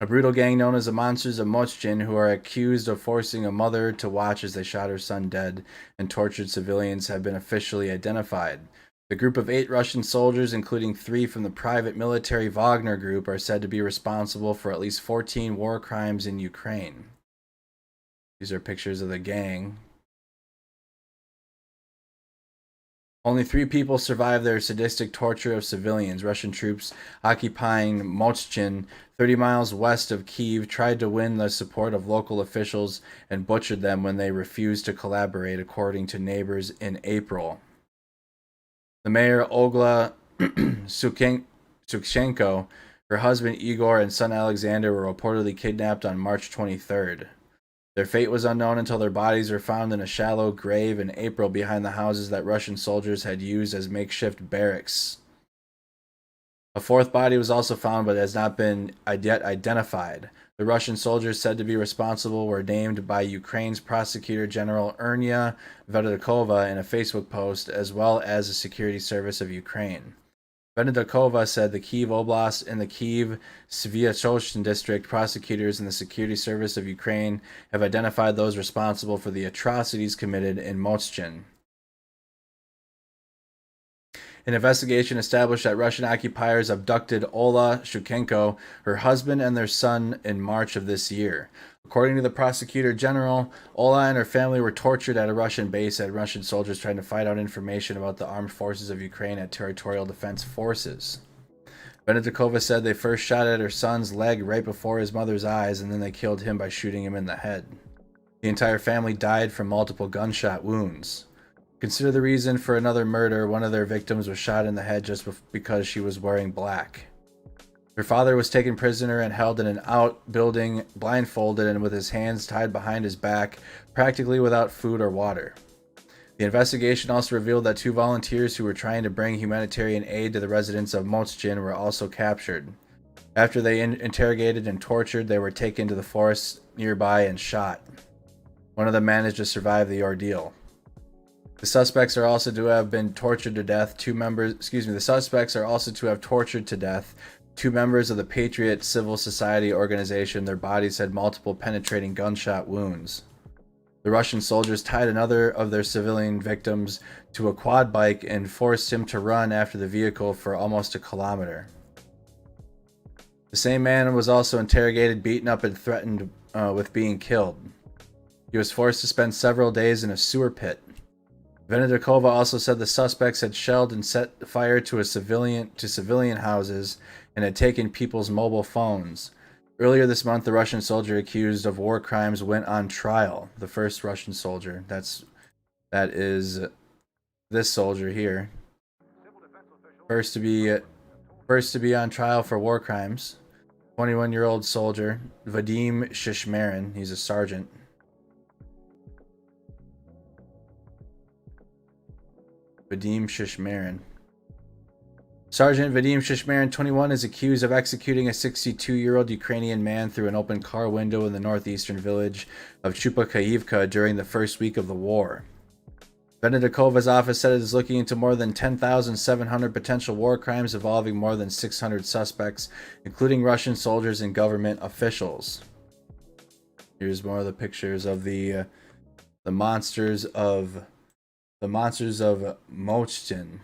A brutal gang known as the Monsters of Motyzhyn, who are accused of forcing a mother to watch as they shot her son dead and tortured civilians, have been officially identified. The group of 8 Russian soldiers, including 3 from the private military Wagner Group, are said to be responsible for at least 14 war crimes in Ukraine. These are pictures of the gang. Only 3 people survived their sadistic torture of civilians. Russian troops occupying Motyzhyn, 30 miles west of Kyiv, tried to win the support of local officials and butchered them when they refused to collaborate, according to neighbors in April. The mayor, Olga Sukshenko, her husband Igor, and son Alexander were reportedly kidnapped on March 23rd. Their fate was unknown until their bodies were found in a shallow grave in April behind the houses that Russian soldiers had used as makeshift barracks. A 4th body was also found but has not been yet identified. The Russian soldiers said to be responsible were named by Ukraine's Prosecutor General Ernia Vedakova in a Facebook post, as well as the Security Service of Ukraine. Vedakova said the Kyiv Oblast and the Kyiv Sviatoshyn district prosecutors and the Security Service of Ukraine have identified those responsible for the atrocities committed in Motyzhyn. An investigation established that Russian occupiers abducted Ola Shukenko, her husband, and their son in March of this year. According to the prosecutor general, Ola and her family were tortured at a Russian base at Russian soldiers trying to find out information about the armed forces of Ukraine at Territorial Defense Forces. Benedikova said they first shot at her son's leg right before his mother's eyes, and then they killed him by shooting him in the head. The entire family died from multiple gunshot wounds. Consider the reason for another murder. One of their victims was shot in the head just because she was wearing black. Her father was taken prisoner and held in an outbuilding, blindfolded and with his hands tied behind his back, practically without food or water. The investigation also revealed that 2 volunteers who were trying to bring humanitarian aid to the residents of Motyzhyn were also captured. After they interrogated and tortured, they were taken to the forest nearby and shot. One of them managed to survive the ordeal. The suspects are also to have been tortured to death. The suspects are also to have tortured to death 2 members of the Patriot Civil Society organization. Their bodies had multiple penetrating gunshot wounds. The Russian soldiers tied another of their civilian victims to a quad bike and forced him to run after the vehicle for almost a kilometer. The same man was also interrogated, beaten up, and threatened with being killed. He was forced to spend several days in a sewer pit. Venedikova also said the suspects had shelled and set fire to civilian houses and had taken people's mobile phones. Earlier this month, the Russian soldier accused of war crimes went on trial. The first Russian soldier. That is this soldier here. First to be on trial for war crimes. 21-year-old soldier Vadim Shishmarin. He's a sergeant. Vadim Shishmarin. Sergeant Vadim Shishmarin, 21, is accused of executing a 62-year-old Ukrainian man through an open car window in the northeastern village of Chupakaivka during the first week of the war. Venedikova's office said it is looking into more than 10,700 potential war crimes involving more than 600 suspects, including Russian soldiers and government officials. Here's more of the pictures of the monsters of Motyzhyn.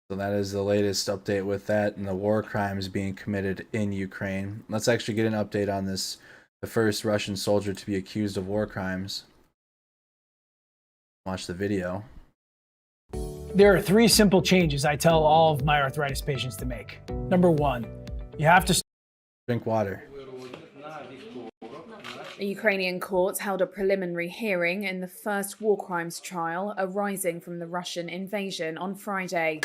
So that is the latest update with that and the war crimes being committed in Ukraine. Let's actually get an update on this, the first Russian soldier to be accused of war crimes. Watch the video. There are 3 simple changes I tell all of my arthritis patients to make. Number 1, you have to drink water. A Ukrainian court held a preliminary hearing in the first war crimes trial arising from the Russian invasion on Friday.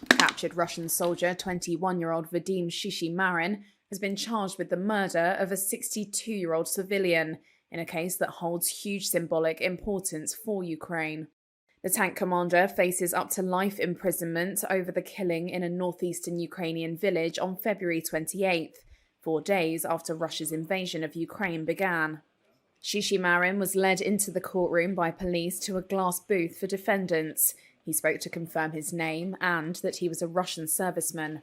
Captured Russian soldier 21-year-old Vadim Shishmarin has been charged with the murder of a 62-year-old civilian in a case that holds huge symbolic importance for Ukraine. The tank commander faces up to life imprisonment over the killing in a northeastern Ukrainian village on February 28th. 4 days after Russia's invasion of Ukraine began. Shishmarin was led into the courtroom by police to a glass booth for defendants. He spoke to confirm his name and that he was a Russian serviceman.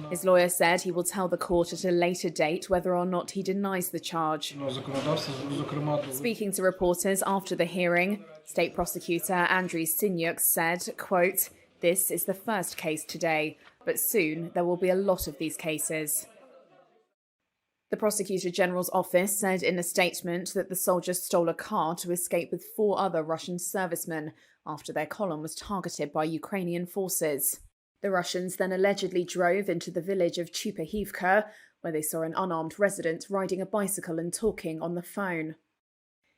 His lawyer said he will tell the court at a later date whether or not he denies the charge. Speaking to reporters after the hearing, State Prosecutor Andriy Sinyuk said, quote, "This is the first case today, but soon there will be a lot of these cases." The Prosecutor General's office said in a statement that the soldiers stole a car to escape with 4 other Russian servicemen after their column was targeted by Ukrainian forces. The Russians then allegedly drove into the village of Chupahivka, where they saw an unarmed resident riding a bicycle and talking on the phone.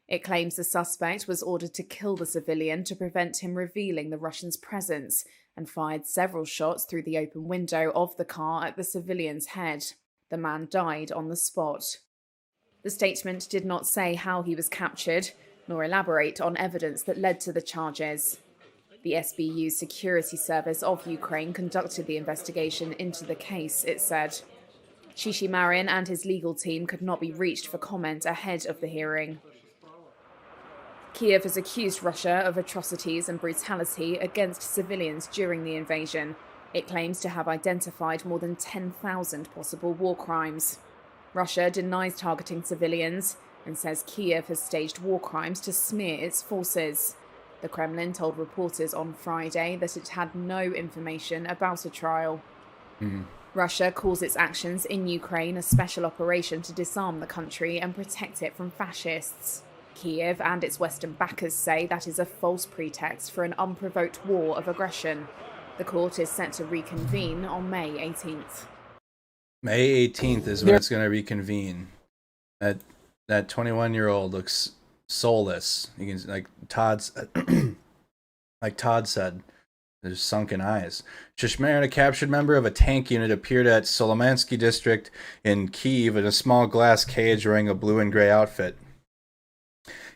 It claims the suspect was ordered to kill the civilian to prevent him revealing the Russians' presence and fired several shots through the open window of the car at the civilian's head. The man died on the spot. The statement did not say how he was captured, nor elaborate on evidence that led to the charges. The SBU's security service of Ukraine conducted the investigation into the case, it said. Shishmarin and his legal team could not be reached for comment ahead of the hearing. Kiev has accused Russia of atrocities and brutality against civilians during the invasion. It claims to have identified more than 10,000 possible war crimes. Russia denies targeting civilians and says Kiev has staged war crimes to smear its forces. The Kremlin told reporters on Friday that it had no information about a trial. Russia calls its actions in Ukraine a special operation to disarm the country and protect it from fascists. Kiev and its Western backers say that is a false pretext for an unprovoked war of aggression. The court is set to reconvene on May 18th. May 18th is when it's going to reconvene. That 21-year-old looks soulless. You can, like Todd said, there's sunken eyes. Shishmarin, a captured member of a tank unit, appeared at Solomansky district in Kyiv in a small glass cage wearing a blue and gray outfit.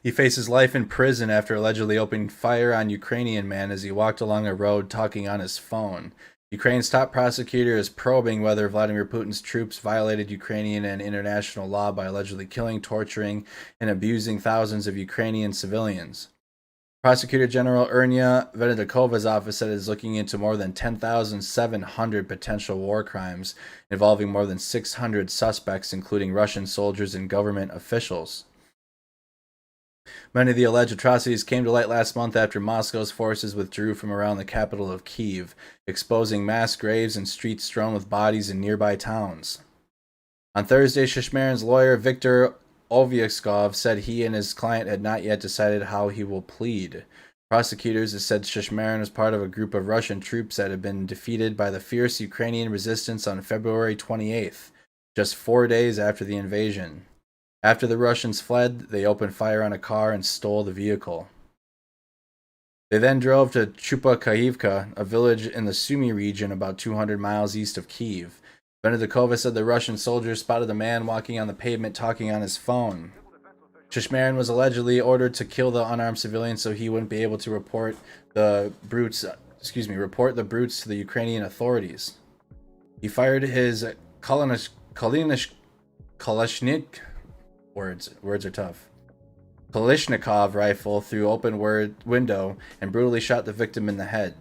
He faces life in prison after allegedly opening fire on Ukrainian man as he walked along a road talking on his phone. Ukraine's top prosecutor is probing whether Vladimir Putin's troops violated Ukrainian and international law by allegedly killing, torturing, and abusing thousands of Ukrainian civilians. Prosecutor General Ernia Venedikova's office said it is looking into more than 10,700 potential war crimes involving more than 600 suspects, including Russian soldiers and government officials. Many of the alleged atrocities came to light last month after Moscow's forces withdrew from around the capital of Kyiv, exposing mass graves and streets strewn with bodies in nearby towns. On Thursday, Shishmarin's lawyer Viktor Ovyekskov said he and his client had not yet decided how he will plead. Prosecutors have said Shishmarin was part of a group of Russian troops that had been defeated by the fierce Ukrainian resistance on February 28th, just 4 days after the invasion. After the Russians fled, they opened fire on a car and stole the vehicle. They then drove to Chupakaivka, a village in the Sumy region about 200 miles east of Kyiv. Benedikova said the Russian soldiers spotted a man walking on the pavement talking on his phone. Shishmarin was allegedly ordered to kill the unarmed civilians so he wouldn't be able to report the brutes to the Ukrainian authorities. He fired his Kalashnikov rifle through open window and brutally shot the victim in the head.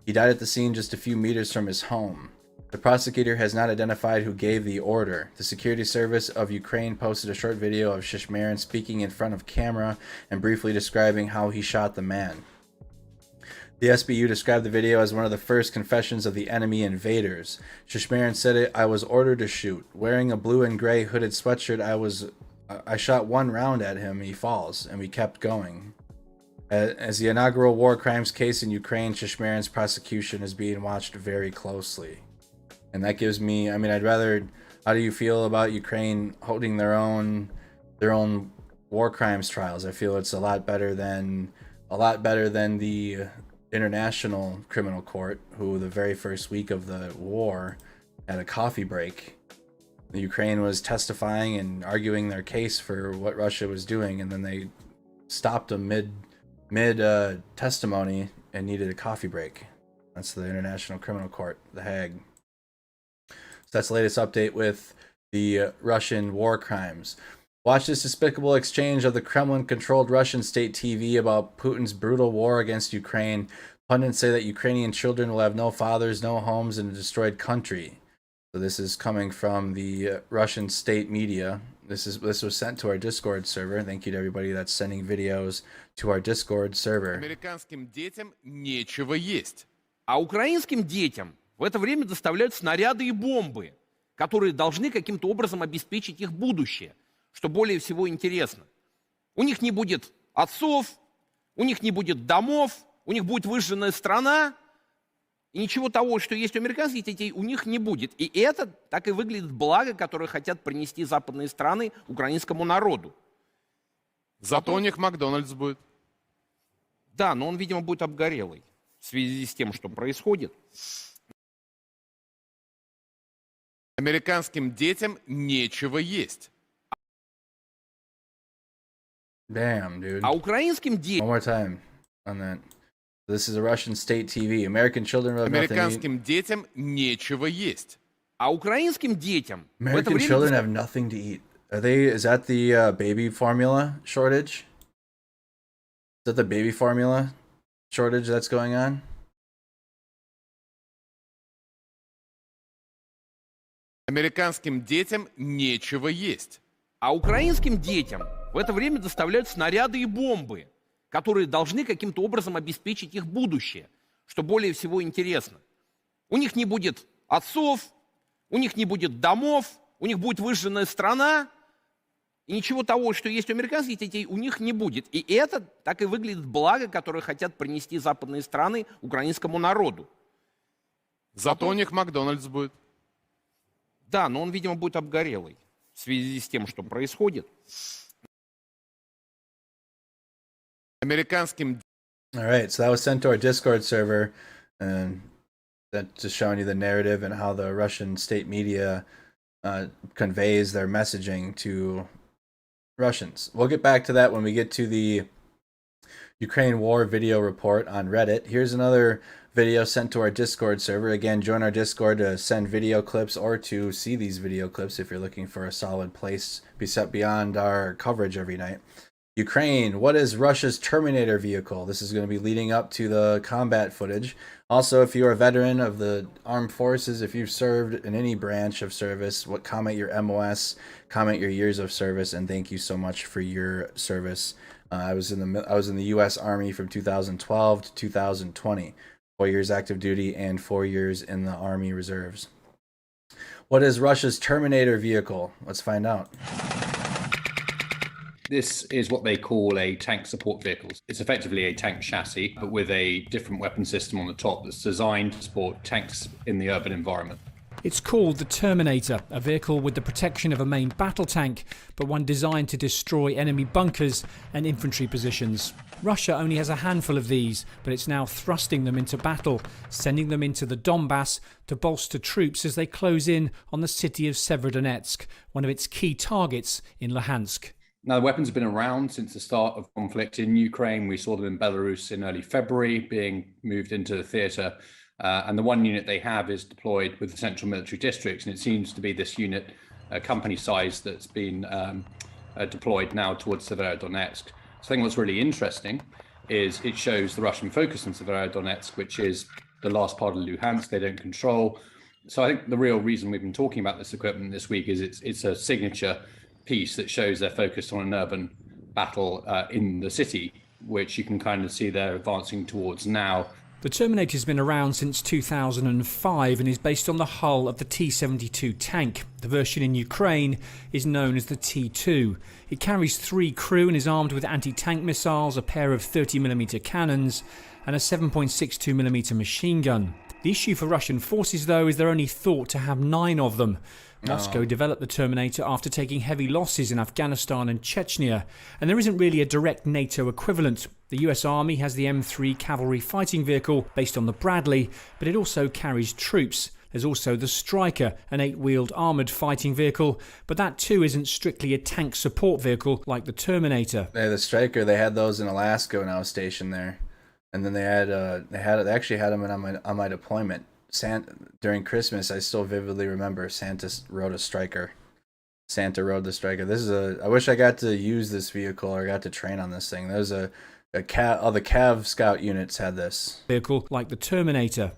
He died at the scene just a few meters from his home. The prosecutor has not identified who gave the order. The Security Service of Ukraine posted a short video of Shishmarin speaking in front of camera and briefly describing how he shot the man. The SBU described the video as one of the first confessions of the enemy invaders. Shishmarin said I was ordered to shoot. Wearing a blue and gray hooded sweatshirt, I shot one round at him, he falls, and we kept going. As the inaugural war crimes case in Ukraine, Shishmarin's prosecution is being watched very closely. And that gives me, how do you feel about Ukraine holding their own war crimes trials? I feel it's a lot better than the International Criminal Court, who the very first week of the war had a coffee break. The Ukraine was testifying and arguing their case for what Russia was doing, and then they stopped them mid testimony and needed a coffee break. That's the International Criminal Court, The Hague. So that's the latest update with the Russian war crimes. Watch this despicable exchange of the Kremlin-controlled Russian state TV about Putin's brutal war against Ukraine. Pundits say that Ukrainian children will have no fathers, no homes, and a destroyed country. So this is coming from the Russian state media. This was sent to our Discord server. Thank you to everybody that's sending videos to our Discord server. Американским детям нечего есть. А украинским детям в это время доставляют снаряды и бомбы, которые должны каким-то образом обеспечить их будущее, что более всего интересно. У них не будет отцов, у них не будет домов, у них будет выжженная страна, и ничего того, что есть у американских детей, у них не будет. И это так и выглядит благо, которое хотят принести западные страны украинскому народу. Зато у них Макдональдс будет. Да, но он, видимо, будет обгорелый в связи с тем, что происходит. Американским детям нечего есть. Damn, dude. А украинским One детям... more time on that. This is a Russian state TV. American children will have nothing to eat. Американским детям нечего есть. А украинским детям... American children have nothing to eat. Is that the baby formula shortage? Is that the baby formula shortage that's going on? Американским детям нечего есть. А украинским детям в это время доставляют снаряды и бомбы, которые должны каким-то образом обеспечить их будущее, что более всего интересно. У них не будет отцов, у них не будет домов, у них будет выжженная страна, и ничего того, что есть у американских детей, у них не будет. И это так и выглядит благо, которое хотят принести западные страны украинскому народу. Зато у них Макдональдс будет. Да, но он, видимо, будет обгорелый в связи с тем, что происходит. Американским... All right, so that was sent to our Discord server, and that's just showing you the narrative and how the Russian state media conveys their messaging to Russians. We'll get back to that when we get to the Ukraine war video report on Reddit. Here's another video sent to our Discord server. Again, join our Discord to send video clips or to see these video clips if you're looking for a solid place beyond our coverage every night. Ukraine, what is Russia's Terminator vehicle? This is going to be leading up to the combat footage. Also, if you're a veteran of the armed forces, if you've served in any branch of service, comment your MOS, comment your years of service, and thank you so much for your service I was in the U.S. Army from 2012 to 2020, 4 years active duty and 4 years in the Army Reserves. What is Russia's Terminator vehicle? Let's find out. This is what they call a tank support vehicle. It's effectively a tank chassis, but with a different weapon system on the top that's designed to support tanks in the urban environment. It's called the Terminator, a vehicle with the protection of a main battle tank, but one designed to destroy enemy bunkers and infantry positions. Russia only has a handful of these, but it's now thrusting them into battle, sending them into the Donbass to bolster troops as they close in on the city of Severodonetsk, one of its key targets in Luhansk. Now, the weapons have been around since the start of conflict in Ukraine. We saw them in Belarus in early February being moved into the theatre. And the one unit they have is deployed with the Central Military Districts. And it seems to be this unit, company size, that's been deployed now towards Severodonetsk. So I think what's really interesting is it shows the Russian focus on Severodonetsk, which is the last part of Luhansk they don't control. So I think the real reason we've been talking about this equipment this week is it's a signature piece that shows they're focused on an urban battle in the city, which you can kind of see they're advancing towards now. The Terminator's been around since 2005 and is based on the hull of the T-72 tank. The version in Ukraine is known as the T-2. It carries 3 crew and is armed with anti-tank missiles, a pair of 30mm cannons and a 7.62mm machine gun. The issue for Russian forces, though, is they're only thought to have 9 of them. Moscow developed the Terminator after taking heavy losses in Afghanistan and Chechnya, and there isn't really a direct NATO equivalent. The US Army has the M3 cavalry fighting vehicle based on the Bradley, but it also carries troops. There's also the Striker, an 8-wheeled armoured fighting vehicle, but that too isn't strictly a tank support vehicle like the Terminator. Yeah, the Striker, they had those in Alaska when I was stationed there, and then they actually had them on my deployment. During Christmas, I still vividly remember Santa rode a Striker. Santa rode the Striker. I wish I got to use this vehicle or got to train on this thing. There's the Cav Scout units had this vehicle like the Terminator.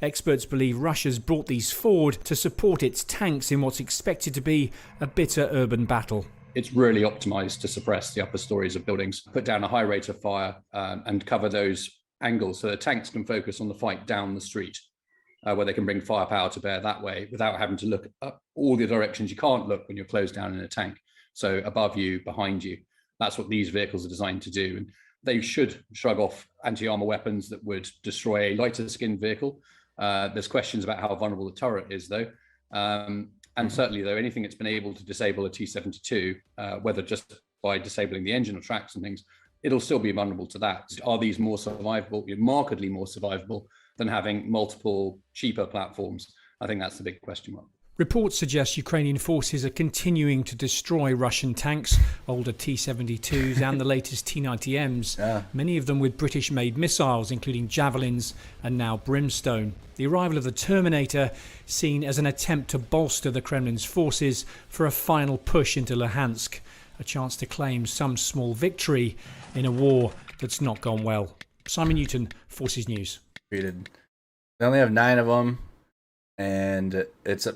Experts believe Russia's brought these forward to support its tanks in what's expected to be a bitter urban battle. It's really optimized to suppress the upper stories of buildings, put down a high rate of fire, and cover those angles so the tanks can focus on the fight down the street. Where they can bring firepower to bear that way without having to look up all the directions you can't look when you're closed down in a tank. So above you, behind you. That's what these vehicles are designed to do. And they should shrug off anti-armor weapons that would destroy a lighter skinned vehicle. There's questions about how vulnerable the turret is, though. And certainly, though, anything that's been able to disable a T-72, whether just by disabling the engine or tracks and things, it'll still be vulnerable to that. Are these more survivable, markedly more survivable than having multiple cheaper platforms? I think that's the big question mark. Reports suggest Ukrainian forces are continuing to destroy Russian tanks, older T-72s and the latest T-90Ms, many of them with British-made missiles, including Javelins and now Brimstone. The arrival of the Terminator seen as an attempt to bolster the Kremlin's forces for a final push into Luhansk, a chance to claim some small victory in a war that's not gone well. Simon Newton, Forces News. They only have 9 of them, and it's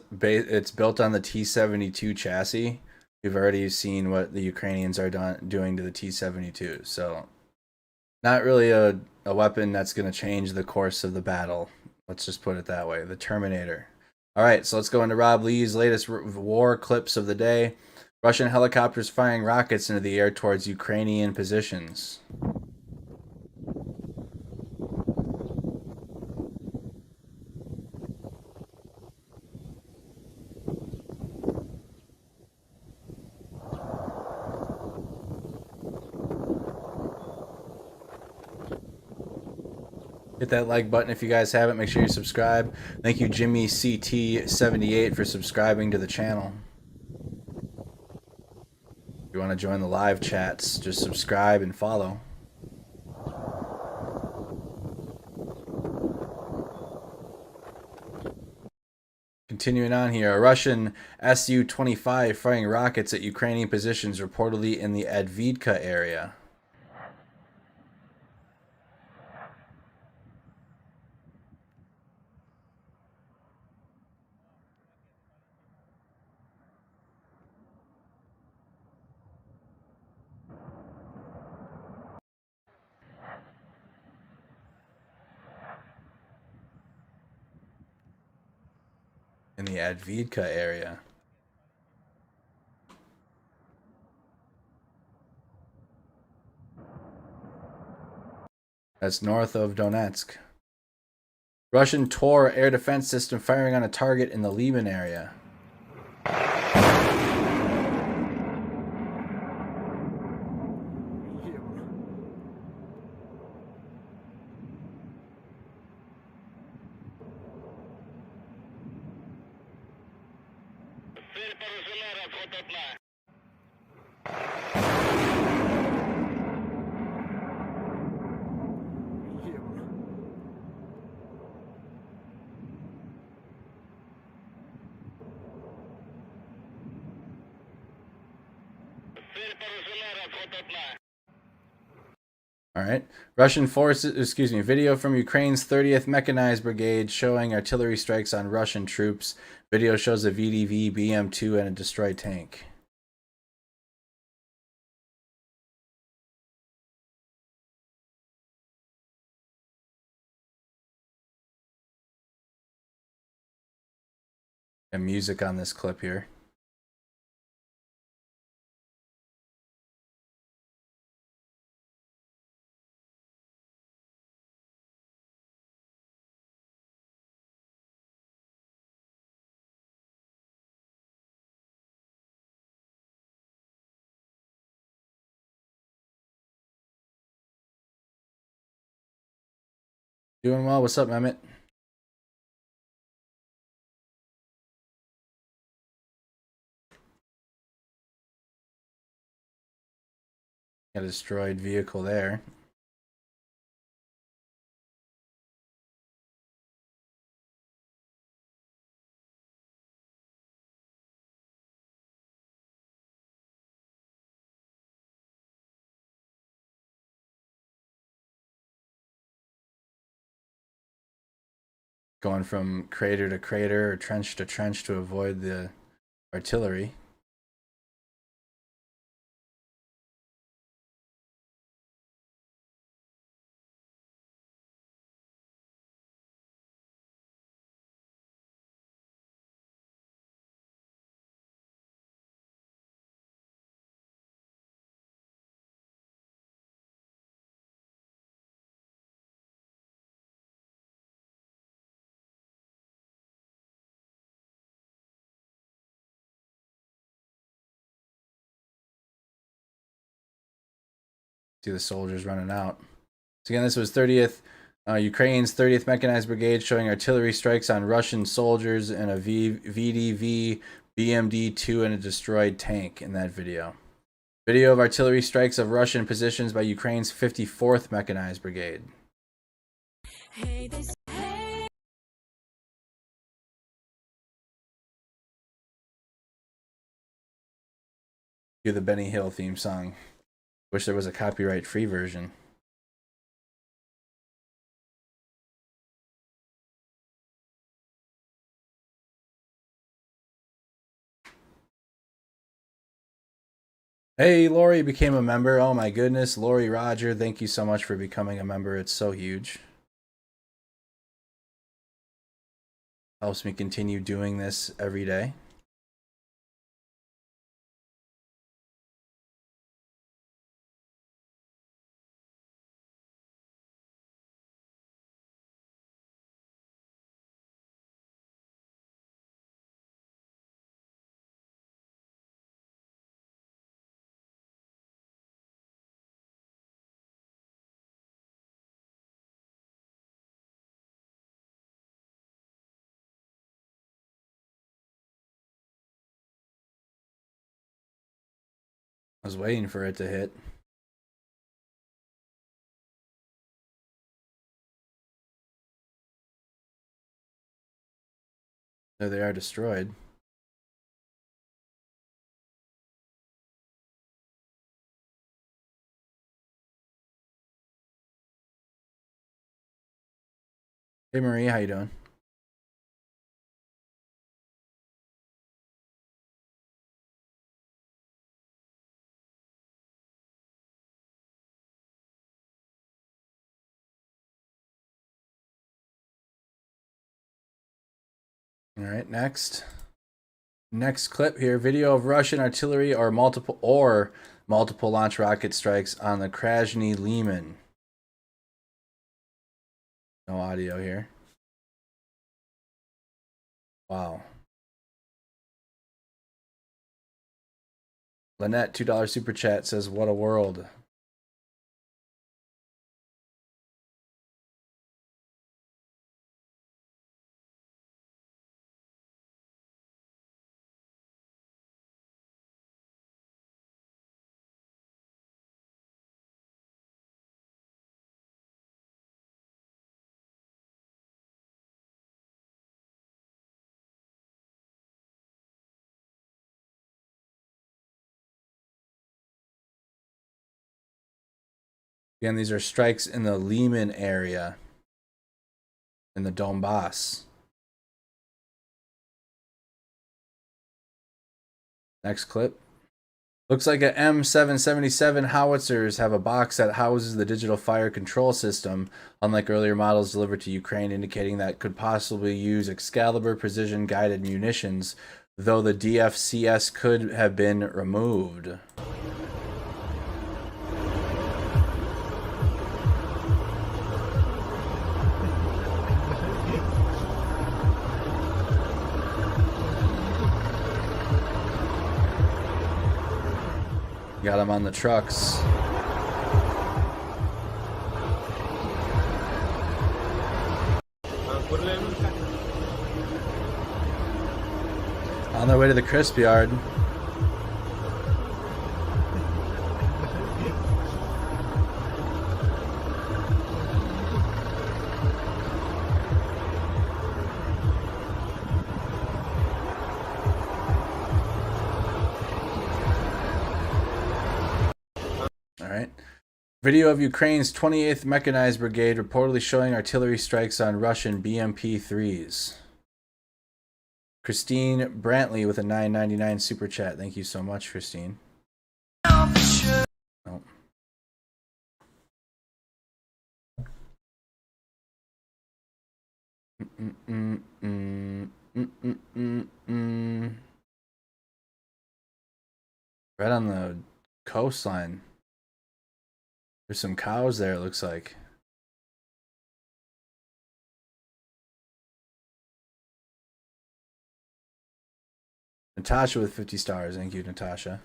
built on the T-72 chassis. We've already seen what the Ukrainians are doing to the T-72, so not really a weapon that's going to change the course of the battle. Let's just put it that way. The Terminator. All right, so let's go into Rob Lee's latest war clips of the day. Russian helicopters firing rockets into the air towards Ukrainian positions. Hit that like button if you guys haven't. Make sure you subscribe. Thank you, Jimmy CT78, for subscribing to the channel. If you want to join the live chats, just subscribe and follow. Continuing on here, a Russian Su-25 firing rockets at Ukrainian positions reportedly in the Advidka area. in the Advidka area. That's north of Donetsk. Russian Tor air defense system firing on a target in the Liban area. All right. Russian forces, excuse me, video from Ukraine's 30th Mechanized Brigade showing artillery strikes on Russian troops. Video shows a VDV BM2 and a destroyed tank. And music on this clip here. Doing well. What's up, Mehmet? Got a destroyed vehicle there. Going from crater to crater or trench to trench to avoid the artillery. See the soldiers running out. So again, this was 30th, Ukraine's 30th Mechanized Brigade showing artillery strikes on Russian soldiers and a VDV BMD-2 and a destroyed tank in that video. Video of artillery strikes of Russian positions by Ukraine's 54th Mechanized Brigade. Do the Benny Hill theme song. Wish there was a copyright-free version. Hey, Lori became a member. Oh my goodness, Lori Roger, thank you so much for becoming a member. It's so huge. Helps me continue doing this every day. I was waiting for it to hit. There they are, destroyed. Hey Marie, how you doing? All right, next clip here. Video of Russian artillery or multiple launch rocket strikes on the Krasny Liman. No audio here. Wow. Lynette, $2 super chat, says, "What a world." Again, these are strikes in the Liman area in the Donbass. Next clip. Looks like a M777 howitzers have a box that houses the digital fire control system, unlike earlier models delivered to Ukraine, indicating that it could possibly use Excalibur precision guided munitions, though the DFCS could have been removed. Got them on the trucks. On their way to the crisp yard. Video of Ukraine's 28th Mechanized Brigade reportedly showing artillery strikes on Russian BMP-3s. Christine Brantley with a $9.99 super chat. Thank you so much, Christine. Oh. Right on the coastline. There's some cows there, it looks like. Natasha with 50 stars. Thank you, Natasha.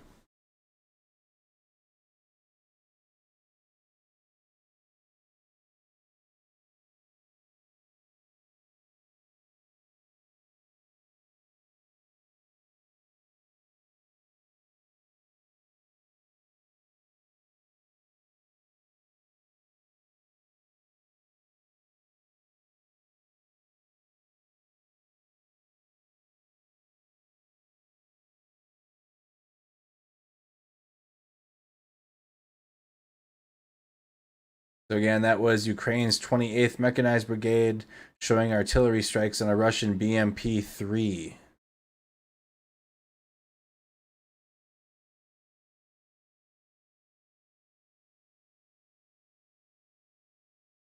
So again, that was Ukraine's 28th Mechanized Brigade showing artillery strikes on a Russian BMP-3.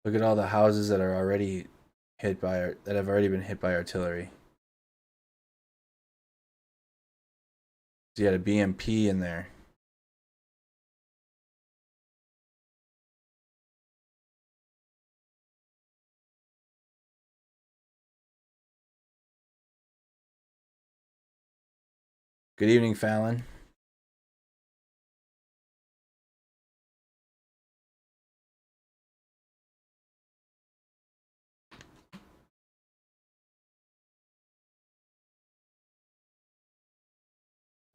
Look at all the houses that are already hit by that have already been hit by artillery. So you had a BMP in there. Good evening, Fallon.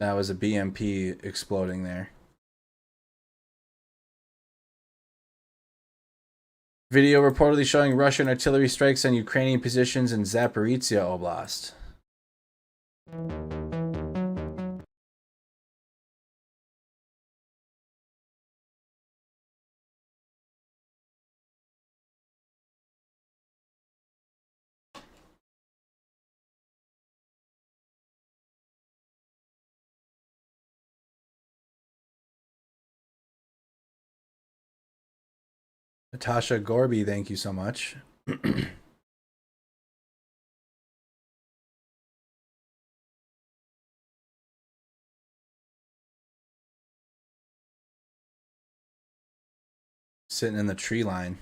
That was a BMP exploding there. Video reportedly showing Russian artillery strikes on Ukrainian positions in Zaporizhia Oblast. Natasha Gorby, thank you so much. sitting in the tree line.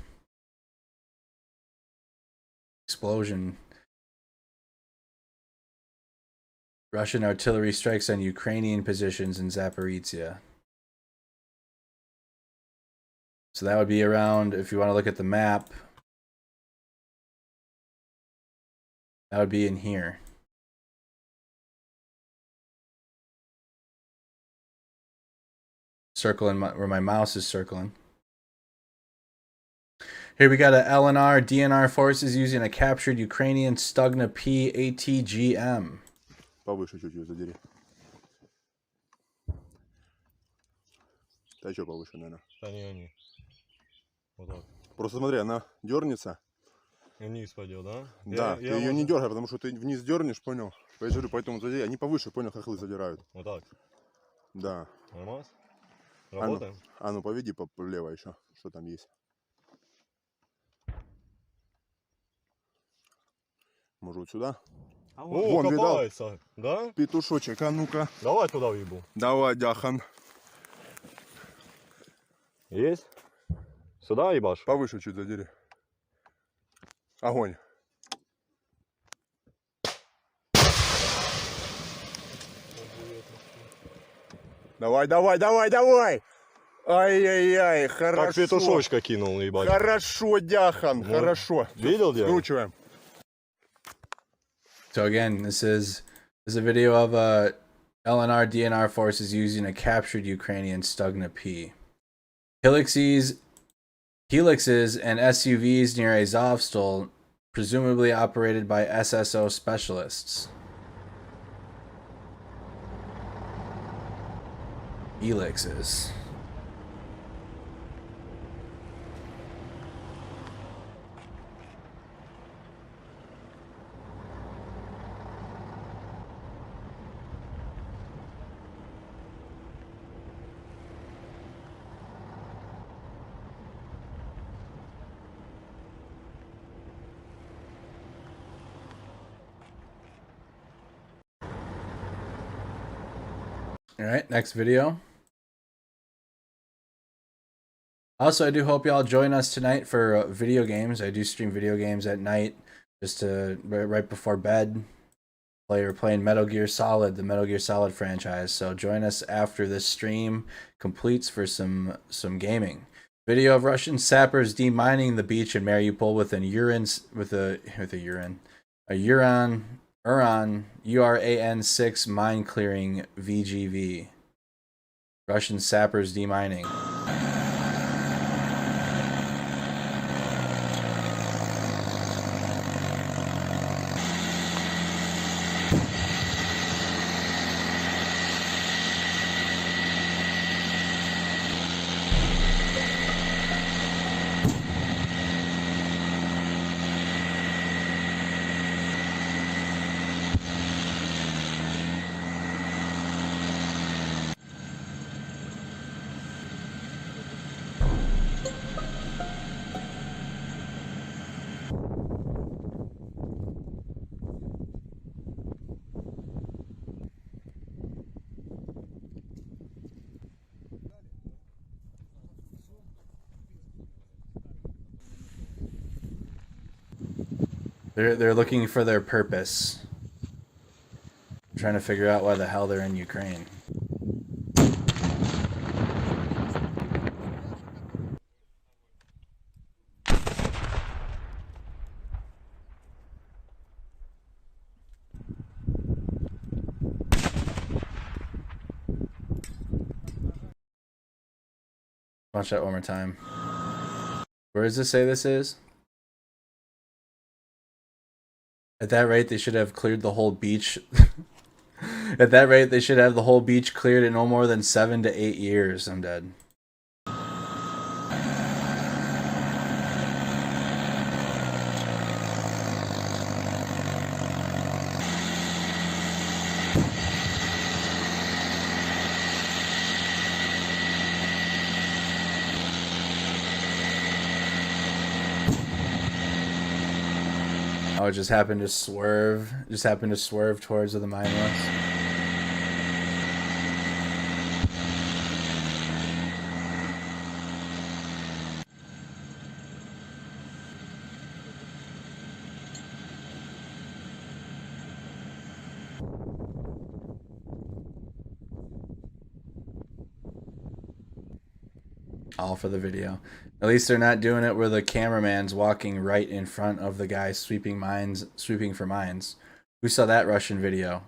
Explosion. Russian artillery strikes on Ukrainian positions in Zaporizhia. So that would be around, if you want to look at the map, that would be in here. Circling where my mouse is circling. Here we got a LNR DNR forces using a captured Ukrainian Stugna P ATGM. Повыше чуть-чуть задери. Да еще повыше, наверное. Да не. Вот так. Просто смотри, она дернется. И вниз пойдет, да? Да, ты ее не дергай, потому что ты вниз дернешь, понял? Я говорю, поэтому задери. Они повыше, понял, хохлы задирают. Вот так. Да. Нормально? Работаем? А ну поведи влево еще, что там есть. Может вот сюда? О, Вон, копается. видал? Да? Петушочек, а ну-ка. Давай туда въебу. Давай, Дяхан. Есть? Сюда ебашь? Повыше чуть задери. Огонь. Давай, давай, давай, давай! Ай-яй-яй, хорошо. Как петушочка кинул, ебать. Хорошо, Дяхан, Ну, хорошо. Видел, где? Скручиваем. So again, this is a video of LNR DNR forces using a captured Ukrainian Stugna P. Helixes and SUVs near Azovstal, presumably operated by SSO specialists. Helixes. All right, next video. Also, I do hope y'all join us tonight for video games. I do stream video games at night, just to right before bed. We're playing Metal Gear Solid, the Metal Gear Solid franchise. So join us after this stream completes for some gaming. Video of Russian sappers demining the beach in Mariupol with a URAN-6 mine clearing VGV. Russian sappers demining. They're looking for their purpose. Trying to figure out why the hell they're in Ukraine. Watch that one more time. Where does this say this is? At that rate, they should have cleared the whole beach. At that rate, they should have the whole beach cleared in no more than 7 to 8 years. I'm dead. Oh, it just happened to swerve. Just happened to swerve towards where the mine was. All for the video. At least they're not doing it where the cameraman's walking right in front of the guy sweeping for mines. Who saw that Russian video?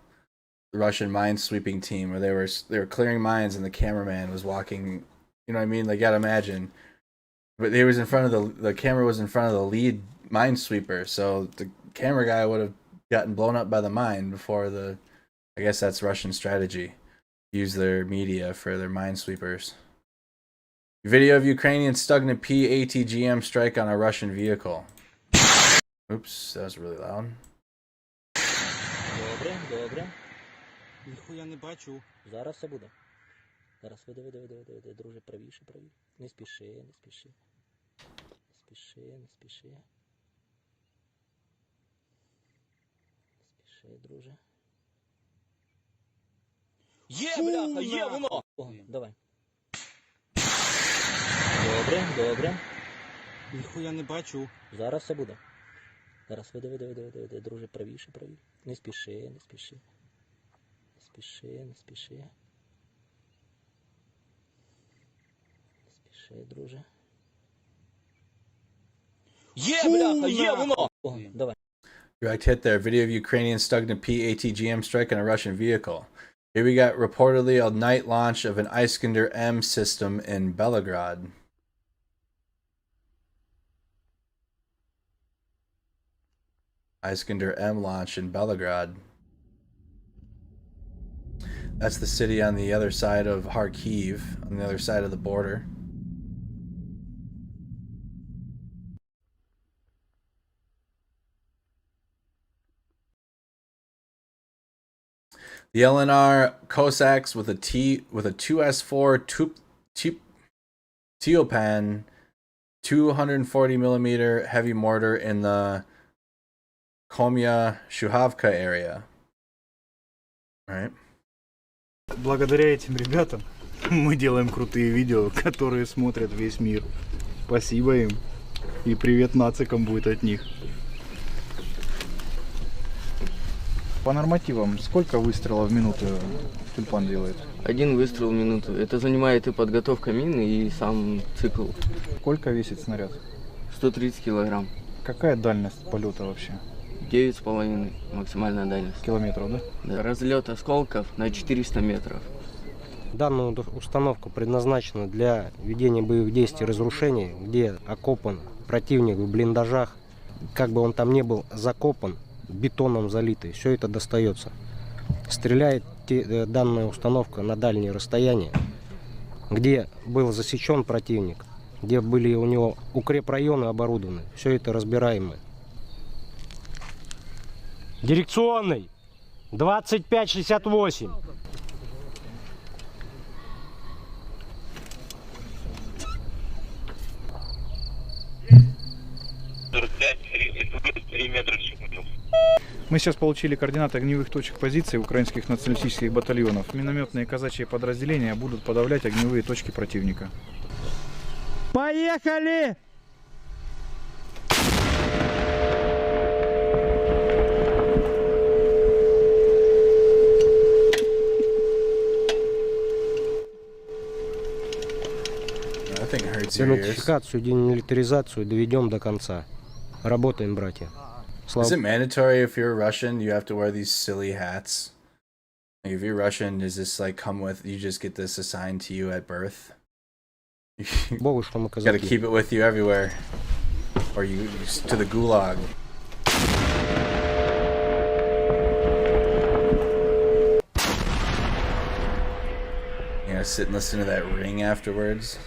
The Russian mine sweeping team where they were clearing mines and the cameraman was walking. You know what I mean? Like, gotta imagine. But they was in front of the camera was in front of the lead minesweeper, so the camera guy would have gotten blown up by the mine before the. I guess that's Russian strategy. Use their media for their minesweepers. Video of Ukrainian stuck in a PATGM strike on a Russian vehicle. Oops, that was really loud. Добре, добре. Ніхуя не бачу. Зараз все буде. Зараз веди, друже, правіше. Не спіши. Не спіши, друже. Є, бляха, є воно! О, давай. Добре. Ніхуя не бачу. Зараз все буде. Зараз веди, друже, правіше. Не спіши. Не спіши, друже. Є, бляха, є воно! О, давай. Direct hit there. Video of Ukrainians stuck in a PATGM strike on a Russian vehicle. Here we got reportedly a night launch of an Iskander M system in Belgrade. Iskander M launch in Belgrade. That's the city on the other side of Kharkiv, on the other side of the border. The LNR Cossacks with a 2S4 Teopan 240mm heavy mortar in the Komya Shuhavka area. All right. Благодаря этим ребятам мы делаем крутые видео, которые смотрят весь мир. Спасибо им. И привет нацикам будет от них. По нормативам, сколько выстрелов в минуту тюльпан делает? 1 выстрел в минуту. Это занимает и подготовка мины, и сам цикл. Сколько весит снаряд? 130 килограмм. Какая дальность полета вообще? 9,5 максимальная дальность. Километров, да? Да. Разлет осколков на 400 метров. Данная установка предназначена для ведения боевых действий и разрушений, где окопан противник в блиндажах, как бы он там ни был закопан, бетоном залитый, все это достается. Стреляет данная установка на дальние расстояния, где был засечен противник, где были у него укрепрайоны оборудованы, все это разбираемое. Дирекционный 2568. Мы сейчас получили координаты огневых точек позиций украинских националистических батальонов. Минометные казачьи подразделения будут подавлять огневые точки противника. Поехали! Денатификацию, демилитаризацию доведем до конца. Работаем, братья. Is it mandatory if you're Russian, you have to wear these silly hats? Like if you're Russian, does this like come with, you just get this assigned to you at birth? Богу, что мы Gotta keep it with you everywhere. Or you to the gulag. You gotta sit and listen to that ring afterwards.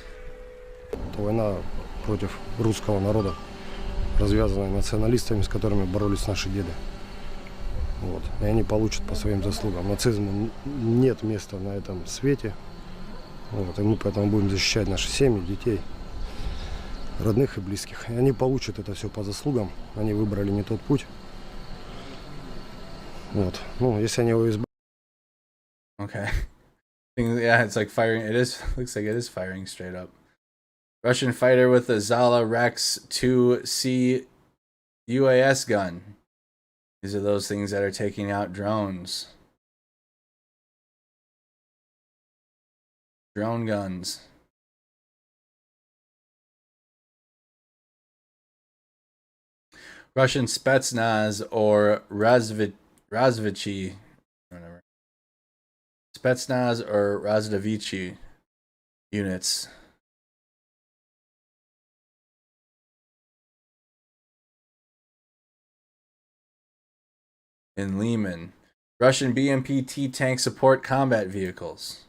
Война против русского народа, развязанная националистами, с которыми боролись наши деды. Вот. И они получат по своим заслугам. Нацизму нет места на этом свете. Вот. И мы поэтому будем защищать наши семьи, детей, родных и близких. И они получат это все по заслугам. Они выбрали не тот путь. Вот. Ну, если они его избавят. Okay. Yeah, it's like firing. It is. Looks like it is firing straight up. Russian fighter with a Zala Rex 2C UAS gun. These are those things that are taking out drones. Drone guns. Russian Spetsnaz or Razvichi, whatever. Spetsnaz or Razdavichi units. In Lehman. Russian BMP-T tank support combat vehicles.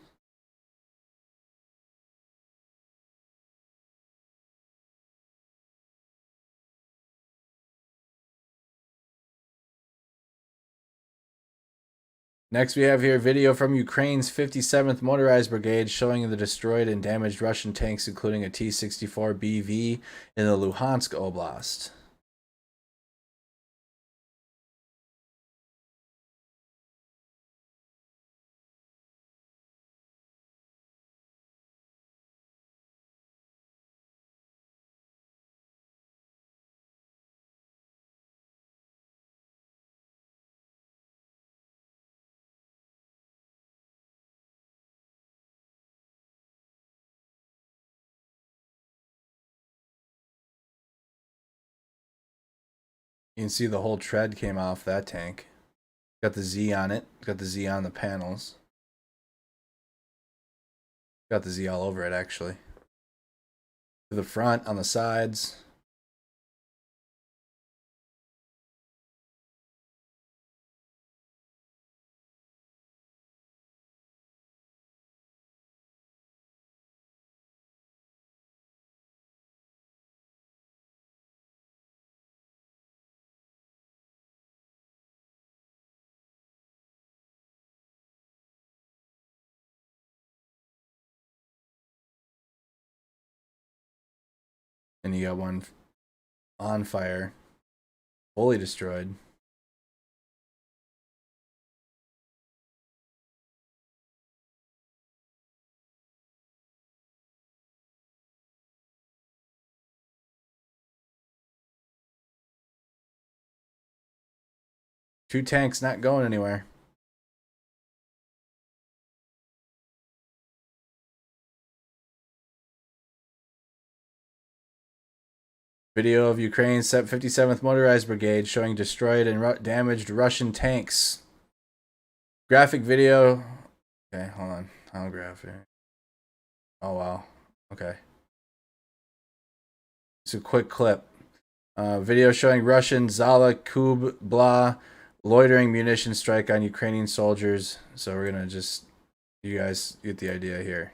Next, we have here video from Ukraine's 57th Motorized Brigade showing the destroyed and damaged Russian tanks, including a T-64BV in the Luhansk Oblast. You can see the whole tread came off that tank. Got the Z on it. Got the Z on the panels. Got the Z all over it, actually. To the front, on the sides. And you got one on fire, fully destroyed. Two tanks not going anywhere. Video of Ukraine's 57th Motorized Brigade showing destroyed and damaged Russian tanks. Graphic video. Okay, hold on. I'll graphic. Oh, wow. Okay. It's a quick clip. Video showing Russian Zala Kub Bla loitering munition strike on Ukrainian soldiers. So we're going to just, you guys get the idea here.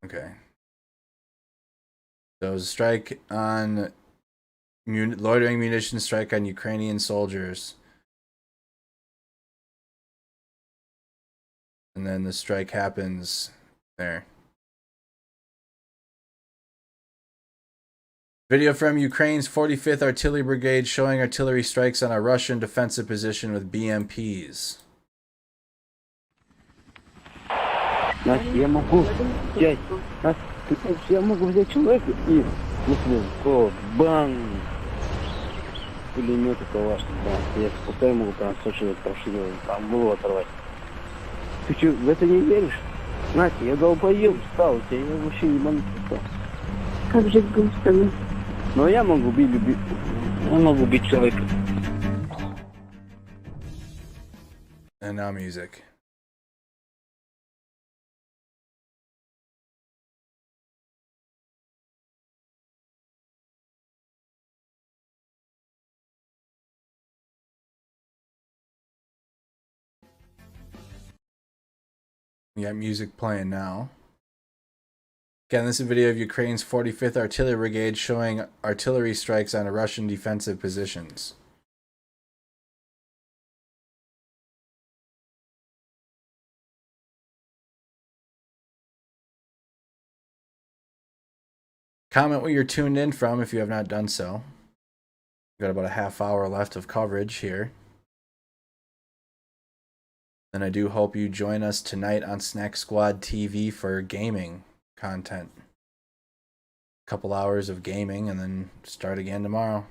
Okay. So it was a strike on loitering munition strike on Ukrainian soldiers. And then the strike happens there. Video from Ukraine's 45th Artillery Brigade showing artillery strikes on a Russian defensive position with BMPs. Я могу взять, я могу взять человека и, смысле, бан, пулемет калашник, да, я спокойно могу прям 100 человек прошли, там голову оторвать. Ты что, в это не веришь? Настя, я долбоёб встал, я вообще не могу встал. Как же грустно. Но я могу убить человека. And now music. We got music playing now. Again, this is a video of Ukraine's 45th Artillery Brigade showing artillery strikes on Russian defensive positions. Comment where you're tuned in from if you have not done so. We've got about a half hour left of coverage here. And I do hope you join us tonight on Snack Squad TV for gaming content. A couple hours of gaming and then start again tomorrow.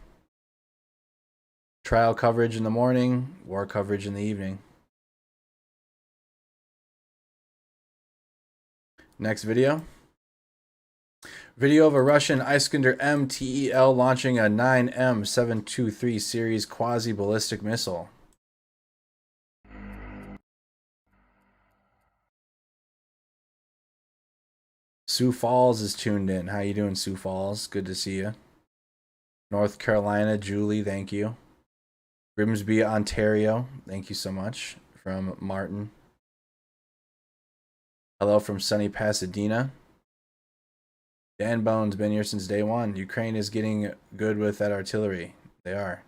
Trial coverage in the morning, war coverage in the evening. Next video. Video of a Russian Iskander MTEL launching a 9M723 series quasi-ballistic missile. Sioux Falls is tuned in. How you doing, Sioux Falls? Good to see you. North Carolina, Julie, thank you. Grimsby, Ontario, thank you so much. From Martin. Hello from sunny Pasadena. Dan Bones, been here since day one. Ukraine is getting good with that artillery. They are.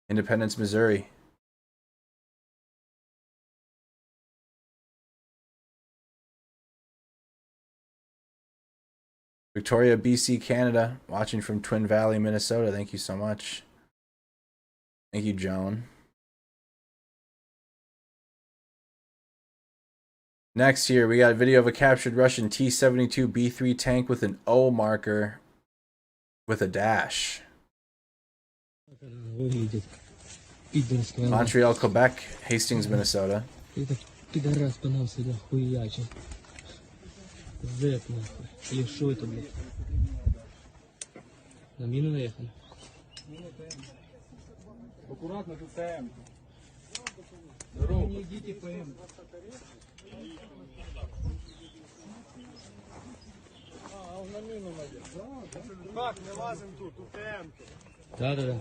Independence, Missouri. Victoria, BC, Canada. Watching from Twin Valley, Minnesota. Thank you so much. Thank you, Joan. Next here, we got a video of a captured Russian T-72 B3 tank with an O marker with a dash. Montreal, Quebec, Hastings, Minnesota. Зэп, нахуй. Или что это, блядь? На мину наехали? Аккуратно, тут ТМ. Здорово. Не идите ПМ. А, он на мину наехал. Как, не лазим тут ТМ. Да.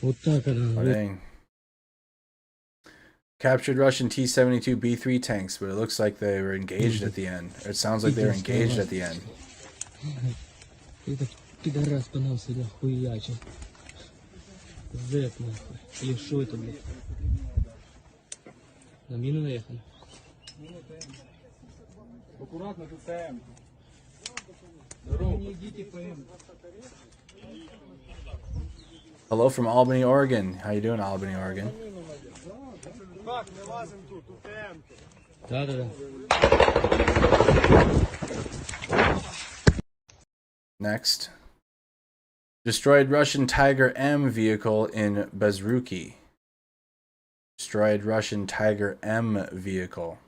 Вот так она. Dang. Captured Russian T-72 B3 tanks, but it looks like they were engaged at the end. Or it sounds like they were engaged at the end. Это пидорас по нам сюда хуячил. Зэп, нахуй. Или что это, блядь? На мину наехали? Аккуратно, тут ТМ. Здорово. Не идите ПМ. Hello from Albany, Oregon. How you doing, Albany, Oregon? Как, не лазим тут ТМ. Да. Next. Destroyed Russian Tiger M vehicle in Bezruki. Destroyed Russian Tiger M vehicle.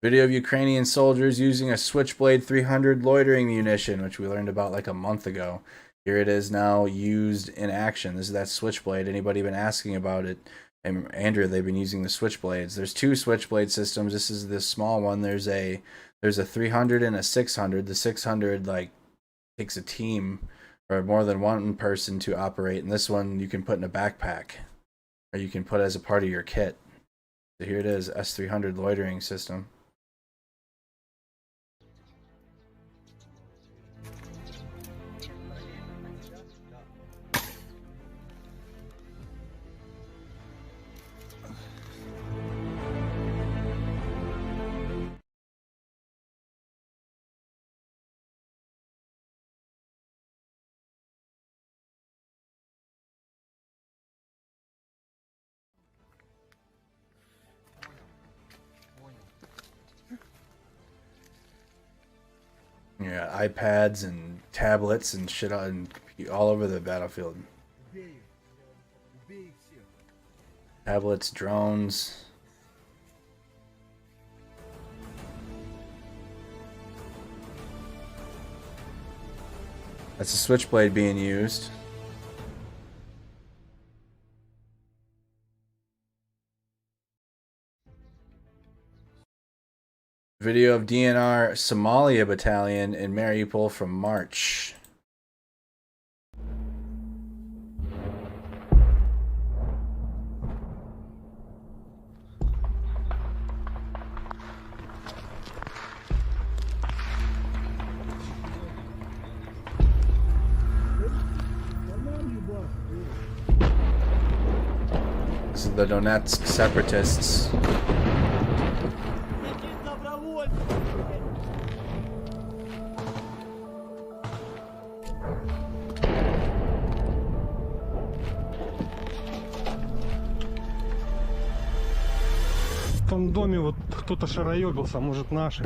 Video of Ukrainian soldiers using a Switchblade 300 loitering munition, which we learned about like a month ago. Here it is now used in action. This is that Switchblade. Anybody been asking about it? And Andrea, they've been using the Switchblades. There's two Switchblade systems. This is the small one. There's a 300 and a 600. The 600 like takes a team or more than one person to operate, and this one you can put in a backpack or you can put as a part of your kit. So here it is, S300 loitering system. Yeah, iPads and tablets and shit all over the battlefield. Tablets, drones. That's a Switchblade being used. Video of DNR Somalia Battalion in Mariupol from March. This is the Donetsk separatists. В том доме вот кто-то шароебился, может наши.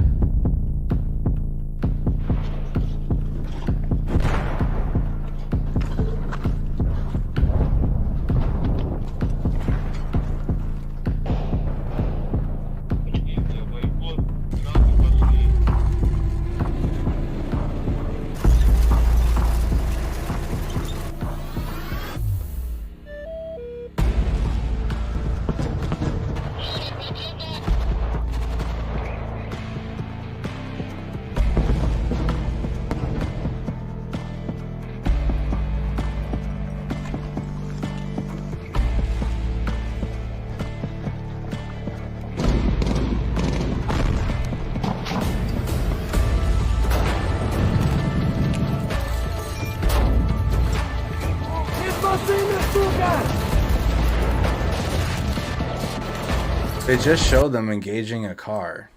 They just showed them engaging a car.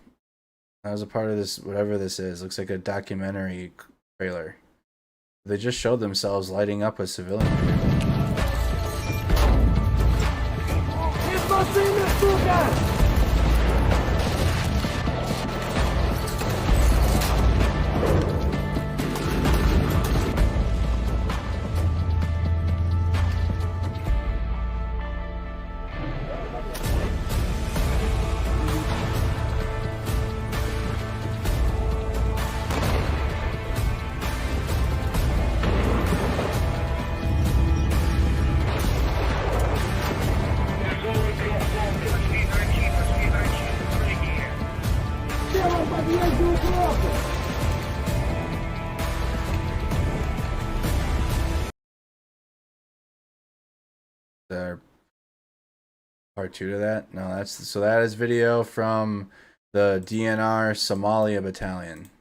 That was a part of this, whatever this is. Looks like a documentary trailer. They just showed themselves lighting up a civilian. There, part 2 to that? No, that's so that is video from the DNR Somalia Battalion,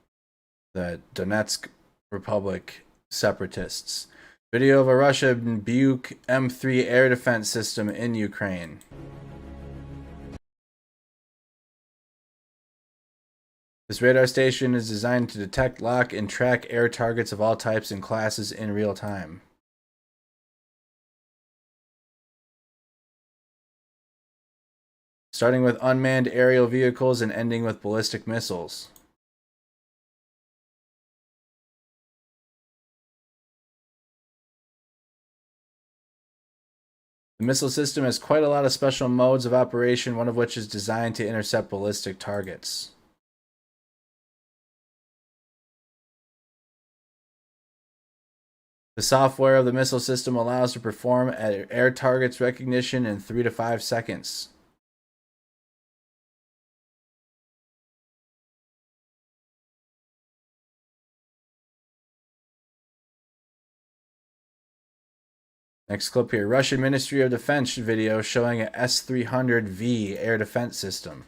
the Donetsk Republic separatists. Video of a Russian Buk M3 air defense system in Ukraine. This radar station is designed to detect, lock, and track air targets of all types and classes in real time. Starting with unmanned aerial vehicles and ending with ballistic missiles. The missile system has quite a lot of special modes of operation, one of which is designed to intercept ballistic targets. The software of the missile system allows to perform air targets recognition in 3 to 5 seconds. Next clip here, Russian Ministry of Defense video showing a S-300V air defense system.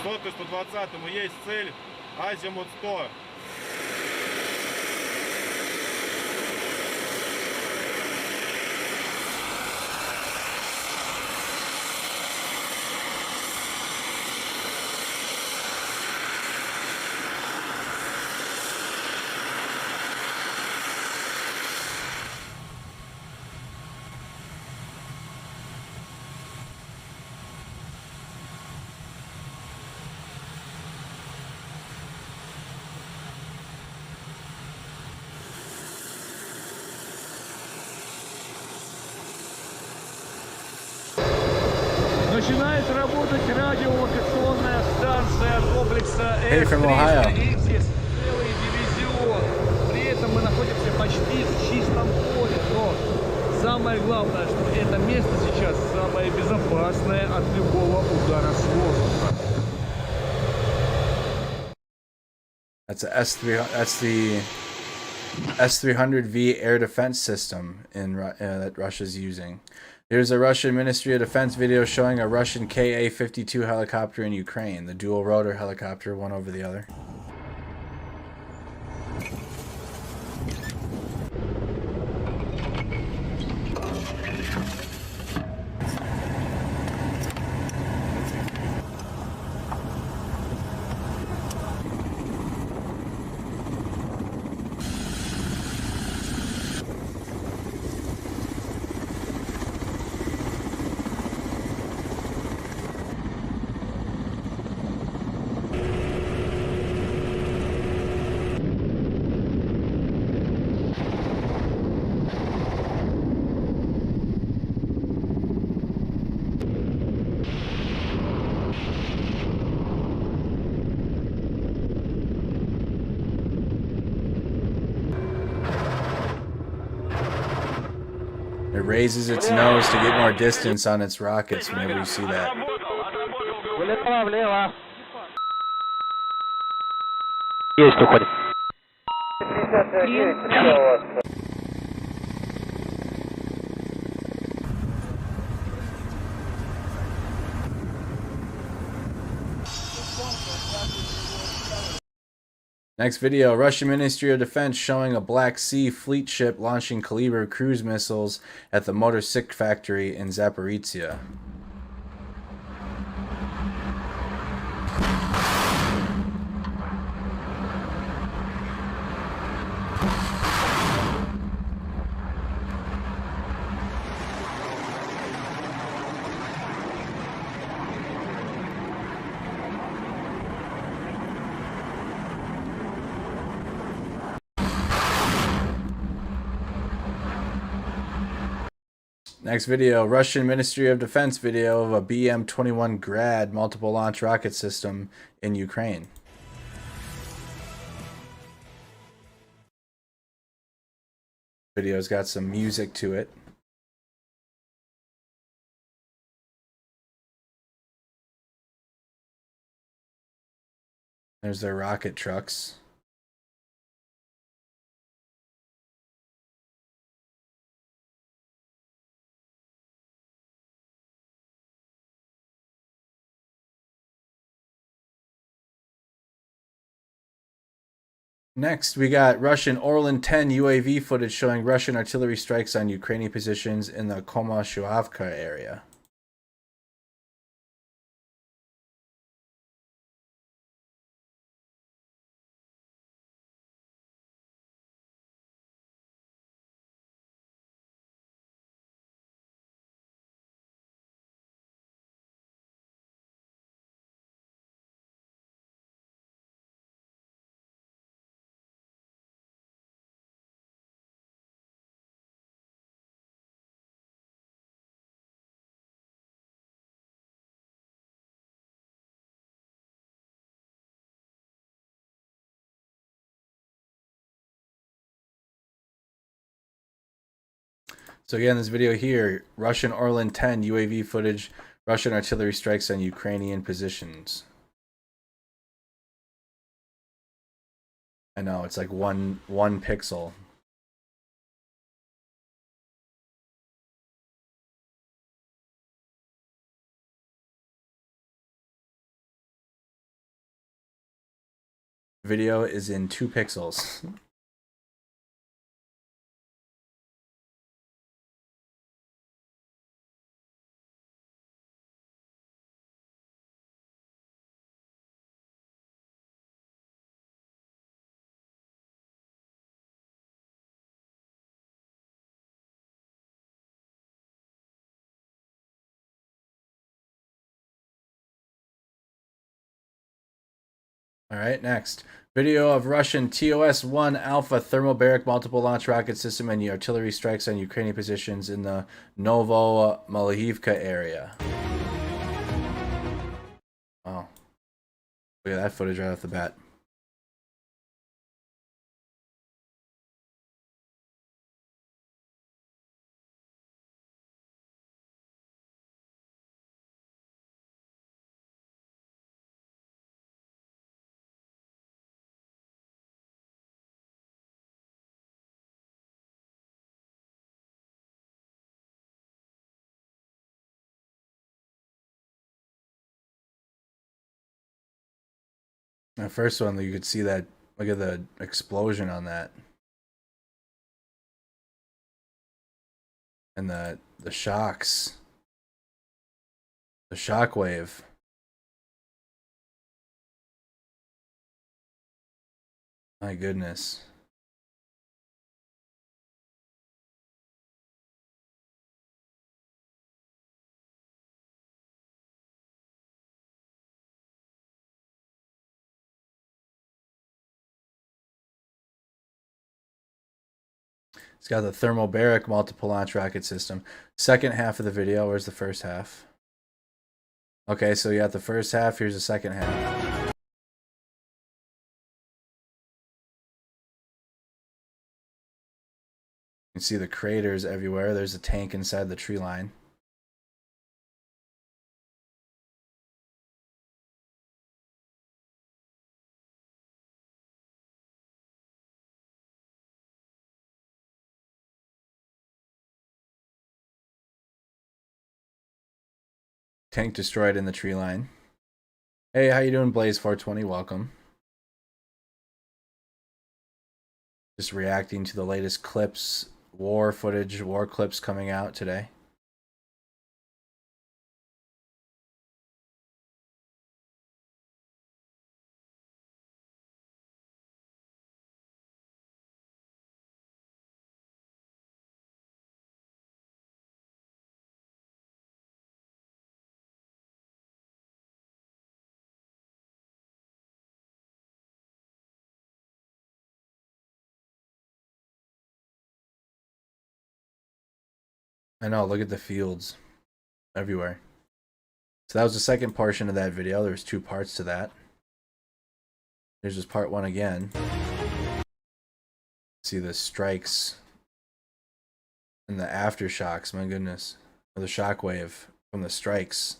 Сотка 120-му есть цель, азимут 100. Начинает работать радиолокационная станция комплекса Hey, from Ohio. Целый дивизион. При этом мы находимся почти в чистом поле. Но самое главное, что это место сейчас самое безопасное от любого удара с воздуха. That's the S-300V air defense system that Russia's using. Here's a Russian Ministry of Defense video showing a Russian Ka-52 helicopter in Ukraine, the dual rotor helicopter, one over the other. It raises its nose to get more distance on its rockets whenever you see that. Есть, уходит. Next video, Russian Ministry of Defense showing a Black Sea fleet ship launching Kaliber cruise missiles at the Motyzhyn factory in Zaporizhia. Next video, Russian Ministry of Defense video of a BM-21 Grad multiple launch rocket system in Ukraine. Video's got some music to it. There's their rocket trucks. Next, we got Russian Orlan 10 UAV footage showing Russian artillery strikes on Ukrainian positions in the Komashuavka area. So again, this video here, Russian Orlan 10 UAV footage, Russian artillery strikes on Ukrainian positions. I know, it's like one pixel. Video is in 2 pixels. All right, next. Video of Russian TOS-1 Alpha thermobaric multiple launch rocket system and artillery strikes on Ukrainian positions in the Novo-Malahivka area. Oh. Look at that footage right off the bat. The first one, you could see that. Look at the explosion on that, and the shocks, the shockwave. My goodness. It's got the thermobaric multiple launch rocket system. Second half of the video. Where's the first half? Okay, so you got the first half. Here's the second half. You You see the craters everywhere. There's a tank inside the tree line. Tank destroyed in the tree line. Hey, how you doing, Blaze420? Welcome. Just reacting to the latest clips, war footage, war clips coming out today. I know, look at the fields everywhere. So that was the second portion of that video. There's 2 parts to that. Here's just part 1 again. See the strikes and the aftershocks, my goodness. Or the shockwave from the strikes.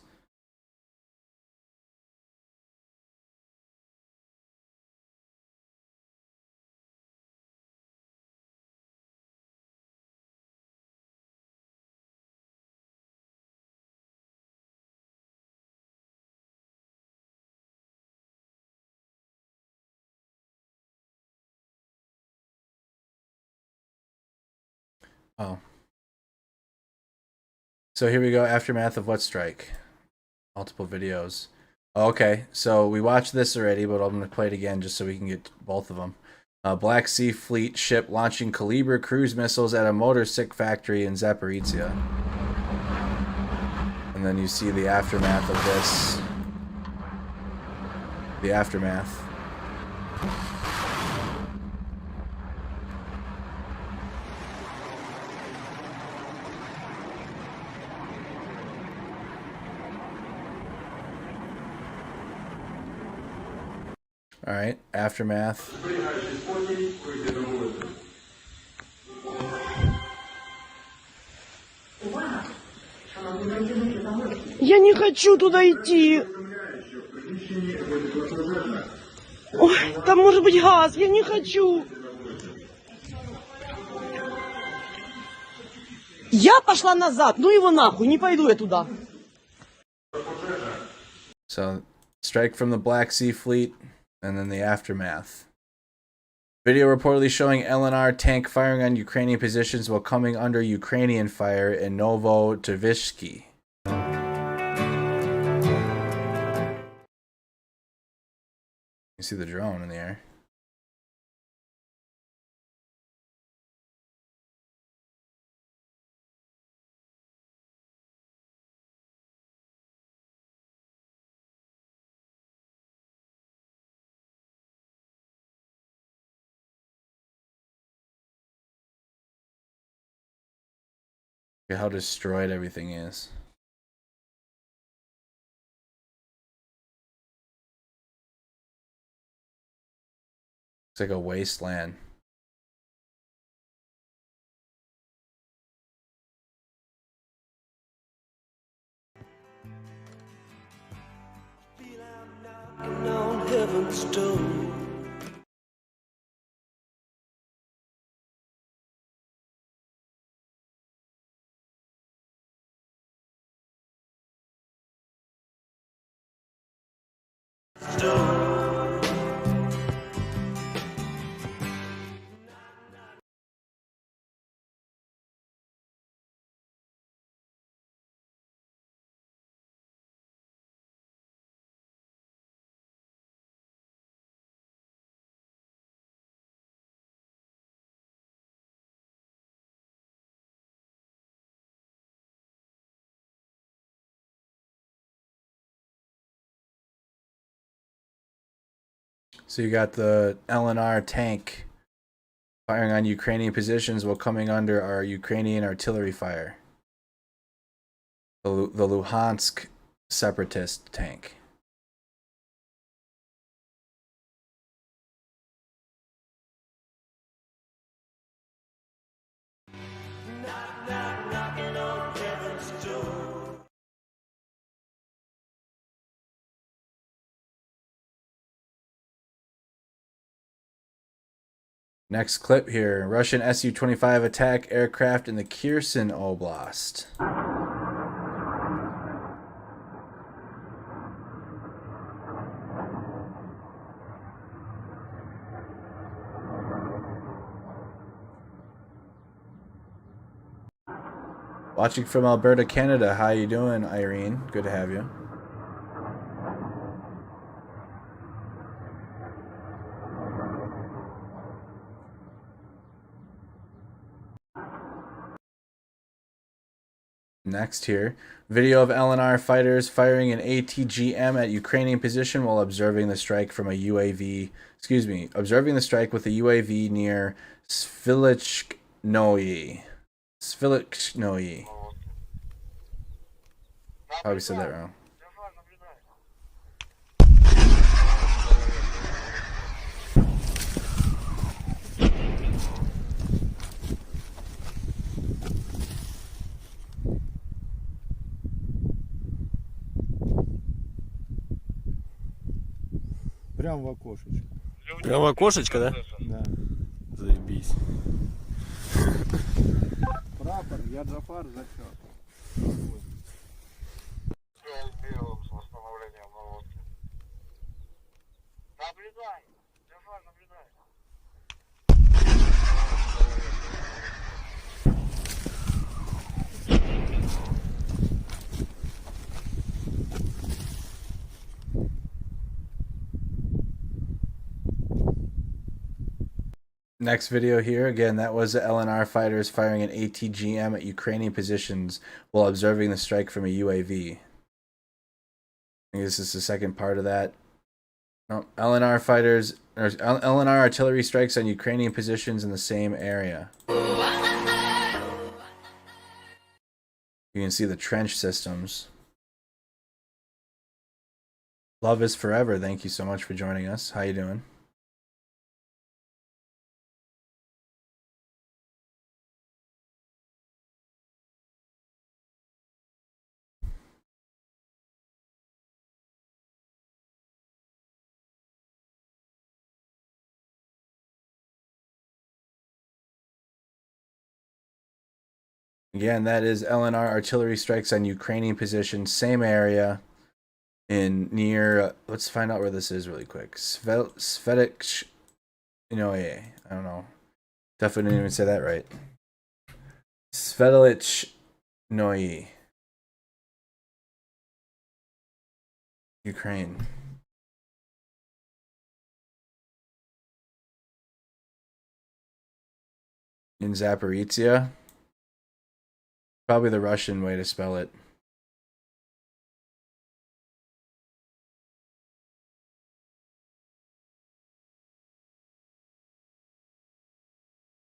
Oh. So here we go, aftermath of what strike? Multiple videos. Okay, so we watched this already, but I'm going to play it again just so we can get both of them. Black Sea Fleet ship launching Kaliber cruise missiles at a motor-sick factory in Zaporizhia. And then you see the aftermath of this. The aftermath. All right, aftermath. Я не хочу туда идти. Ой, там может быть газ, я не хочу. Я пошла назад, ну его нахуй, не пойду я туда. So, strike from the Black Sea Fleet, and then the aftermath. Video reportedly showing LNR tank firing on Ukrainian positions while coming under Ukrainian fire in Novotovishki. You see the drone in the air. Look at how destroyed everything is. It's like a wasteland. On heaven's door. So you got the LNR tank firing on Ukrainian positions while coming under our Ukrainian artillery fire. The Luhansk separatist tank. Next clip here. Russian Su-25 attack aircraft in the Kherson Oblast. Watching from Alberta, Canada. How you doing, Irene? Good to have you. Next here, video of LNR fighters firing an ATGM at Ukrainian position while observing the strike from a UAV. Excuse me, observing the strike with a UAV near Svilichnoye. Svilichnoye. Probably said that wrong. Прям в окошечко. Прям в окошечко, да? Да. Заебись. Прапор, я Джафар, зачет. Наблюдай! Джафар, наблюдай! Next video here, again, that was the LNR fighters firing an ATGM at Ukrainian positions while observing the strike from a UAV. I think this is the second part of that. No, LNR fighters, or LNR artillery strikes on Ukrainian positions in the same area. You can see the trench systems. Love is forever. Thank you so much for joining us. How you doing? Again, that is LNR artillery strikes on Ukrainian positions, same area, in near. Let's find out where this is really quick. Svetic, I don't know. Definitely didn't even say that right. Svetilich Noye, Ukraine. In Zaporizhia. Probably the Russian way to spell it.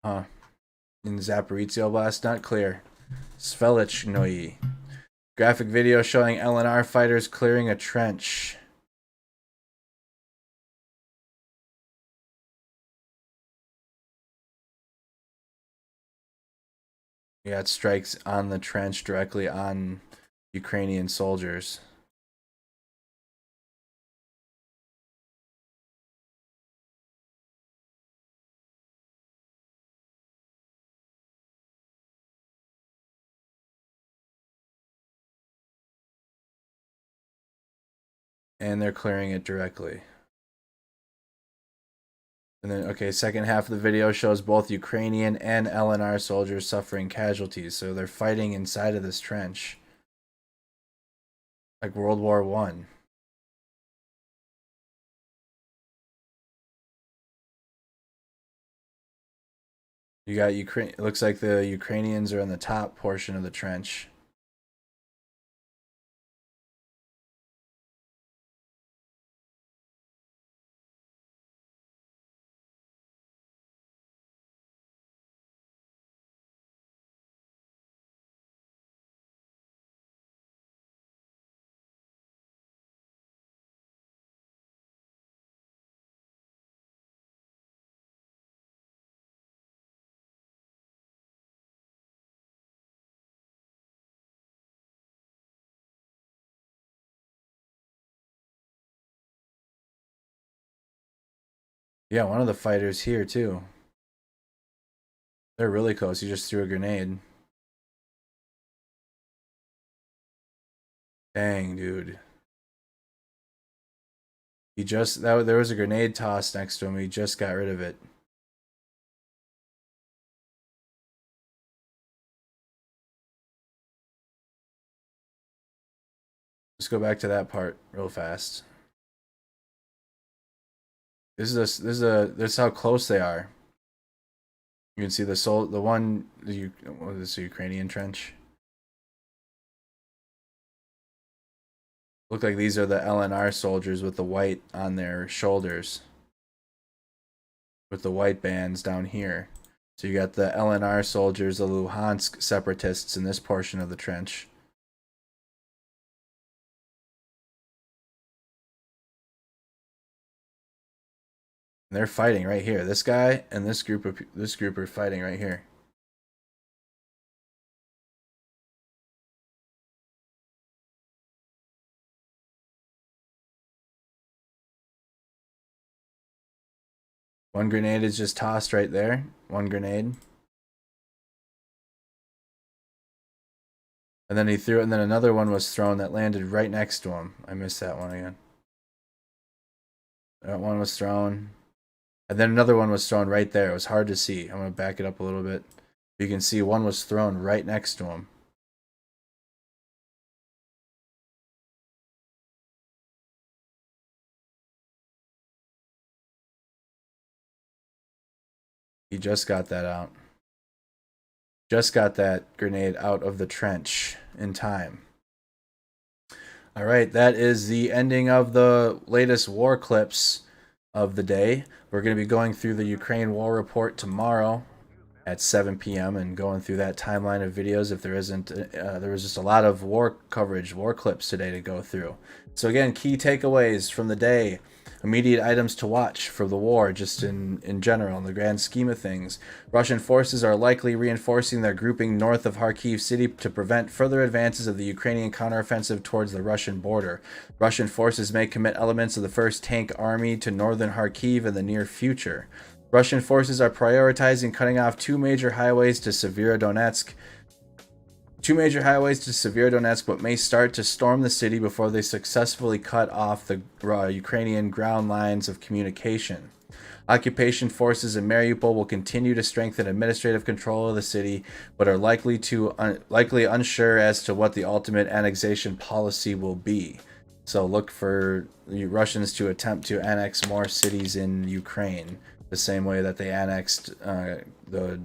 Huh. In Zaporizhia Oblast, not clear. Svelichnoye. Graphic video showing LNR fighters clearing a trench. We got strikes on the trench directly on Ukrainian soldiers. And they're clearing it directly. And then, okay, second half of the video shows both Ukrainian and LNR soldiers suffering casualties. So they're fighting inside of this trench. Like World War One. You got Ukraine. It looks like the Ukrainians are in the top portion of the trench. Yeah, one of the fighters here too. They're really close. He just threw a grenade. Dang, dude. He just there was a grenade tossed next to him. He just got rid of it. Let's go back to that part real fast. This is how close they are. You can see the what is this, Ukrainian trench? Look like these are the LNR soldiers with the white on their shoulders. With the white bands down here. So you got the LNR soldiers, the Luhansk separatists in this portion of the trench. And they're fighting right here. This guy and this group are fighting right here. One grenade is just tossed right there. One grenade. And then he threw it, and then another one was thrown that landed right next to him. I missed that one again. That one was thrown. And then another one was thrown right there. It was hard to see. I'm going to back it up a little bit. You can see one was thrown right next to him. He just got that out. Just got that grenade out of the trench in time. All right, that is the ending of the latest war clips of the day. We're going to be going through the Ukraine war report tomorrow at 7 p.m. and going through that timeline of videos. If there isn't, there was just a lot of war coverage, war clips today to go through. So again, key takeaways from the day. Immediate items to watch for the war, just in general, in the grand scheme of things. Russian forces are likely reinforcing their grouping north of Kharkiv city to prevent further advances of the Ukrainian counteroffensive towards the Russian border. Russian forces may commit elements of the 1st Tank Army to northern Kharkiv in the near future. Russian forces are prioritizing cutting off two major highways to Severodonetsk, but may start to storm the city before they successfully cut off the Ukrainian ground lines of communication. Occupation forces in Mariupol will continue to strengthen administrative control of the city, but are likely unsure as to what the ultimate annexation policy will be. So look for the Russians to attempt to annex more cities in Ukraine, the same way that they annexed the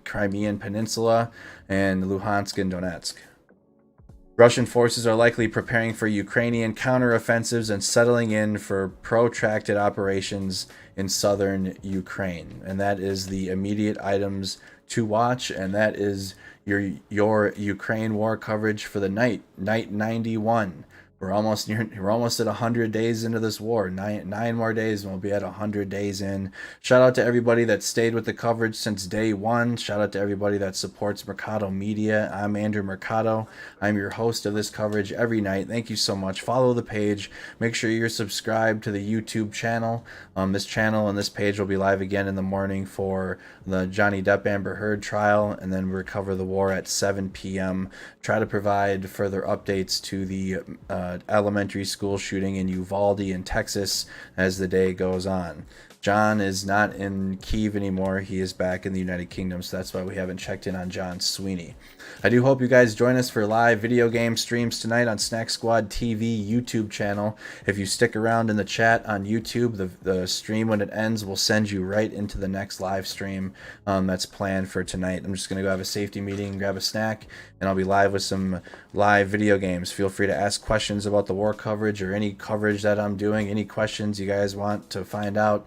Crimean Peninsula and Luhansk and Donetsk. Russian forces are likely preparing for Ukrainian counteroffensives and settling in for protracted operations in southern Ukraine. And that is the immediate items to watch, and that is your Ukraine war coverage for the night 91. We're almost at 100 days into this war. Nine more days and we'll be at 100 days in. Shout out to everybody that stayed with the coverage since day one. Shout out to everybody that supports Mercado Media. I'm Andrew Mercado. I'm your host of this coverage every night. Thank you so much. Follow the page. Make sure you're subscribed to the YouTube channel. This channel and this page will be live again in the morning for the Johnny Depp Amber Heard trial, and then we'll cover the war at 7 p.m. Try to provide further updates to the elementary school shooting in Uvalde in Texas as the day goes on. John is not in Kyiv anymore. He is back in the United Kingdom, so that's why we haven't checked in on John Sweeney. I do hope you guys join us for live video game streams tonight on Snack Squad TV YouTube channel. If you stick around in the chat on YouTube, the stream when it ends will send you right into the next live stream that's planned for tonight. I'm just going to go have a safety meeting, grab a snack, and I'll be live with some live video games. Feel free to ask questions about the war coverage or any coverage that I'm doing. Any questions you guys want to find out,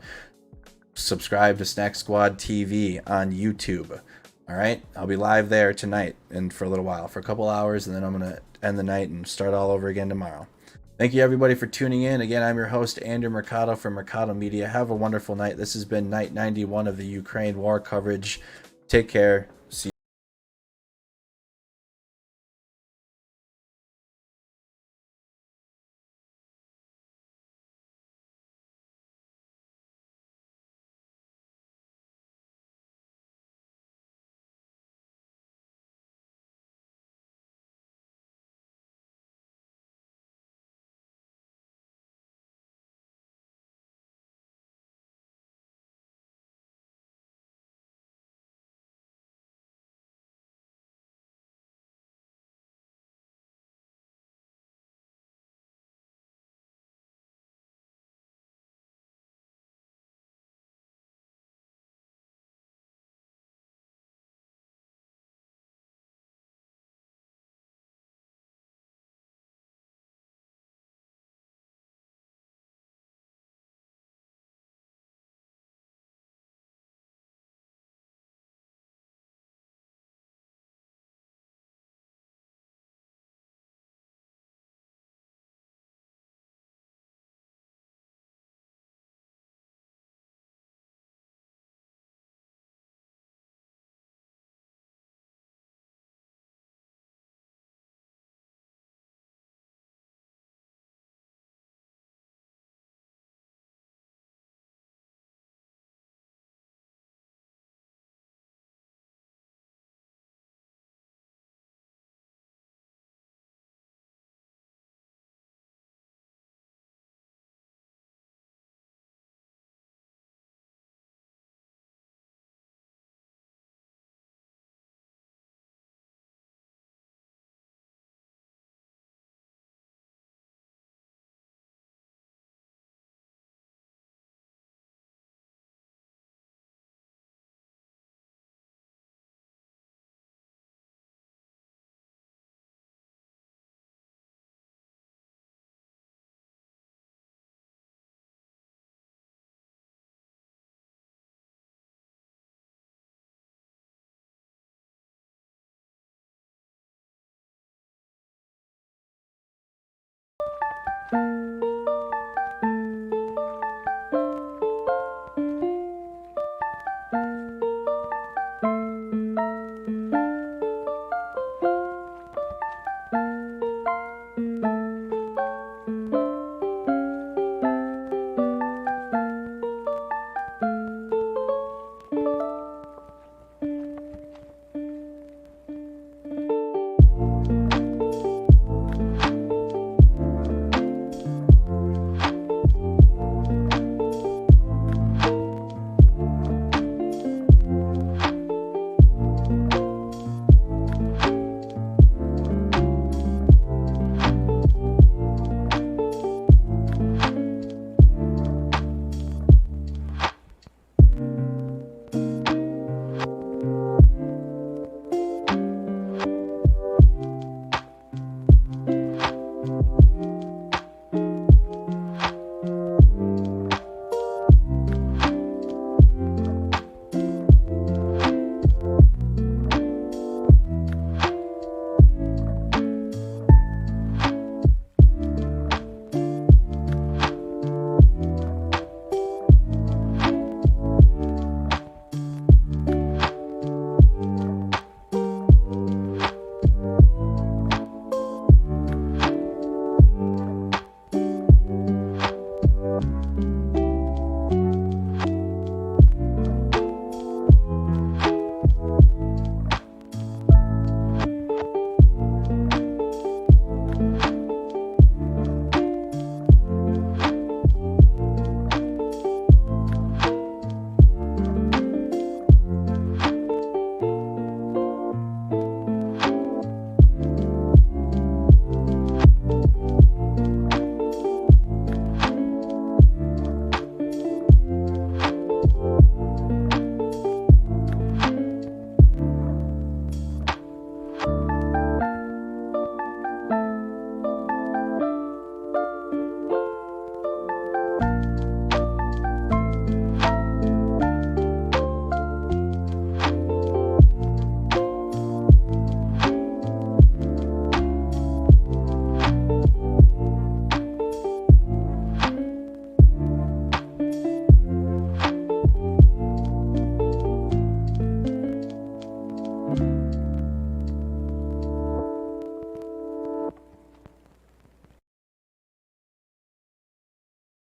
subscribe to Snack Squad TV on YouTube. All right, I'll be live there tonight and for a little while, for a couple hours, and then I'm going to end the night and start all over again tomorrow. Thank you, everybody, for tuning in. Again, I'm your host, Andrew Mercado from Mercado Media. Have a wonderful night. This has been night 91 of the Ukraine war coverage. Take care. See you.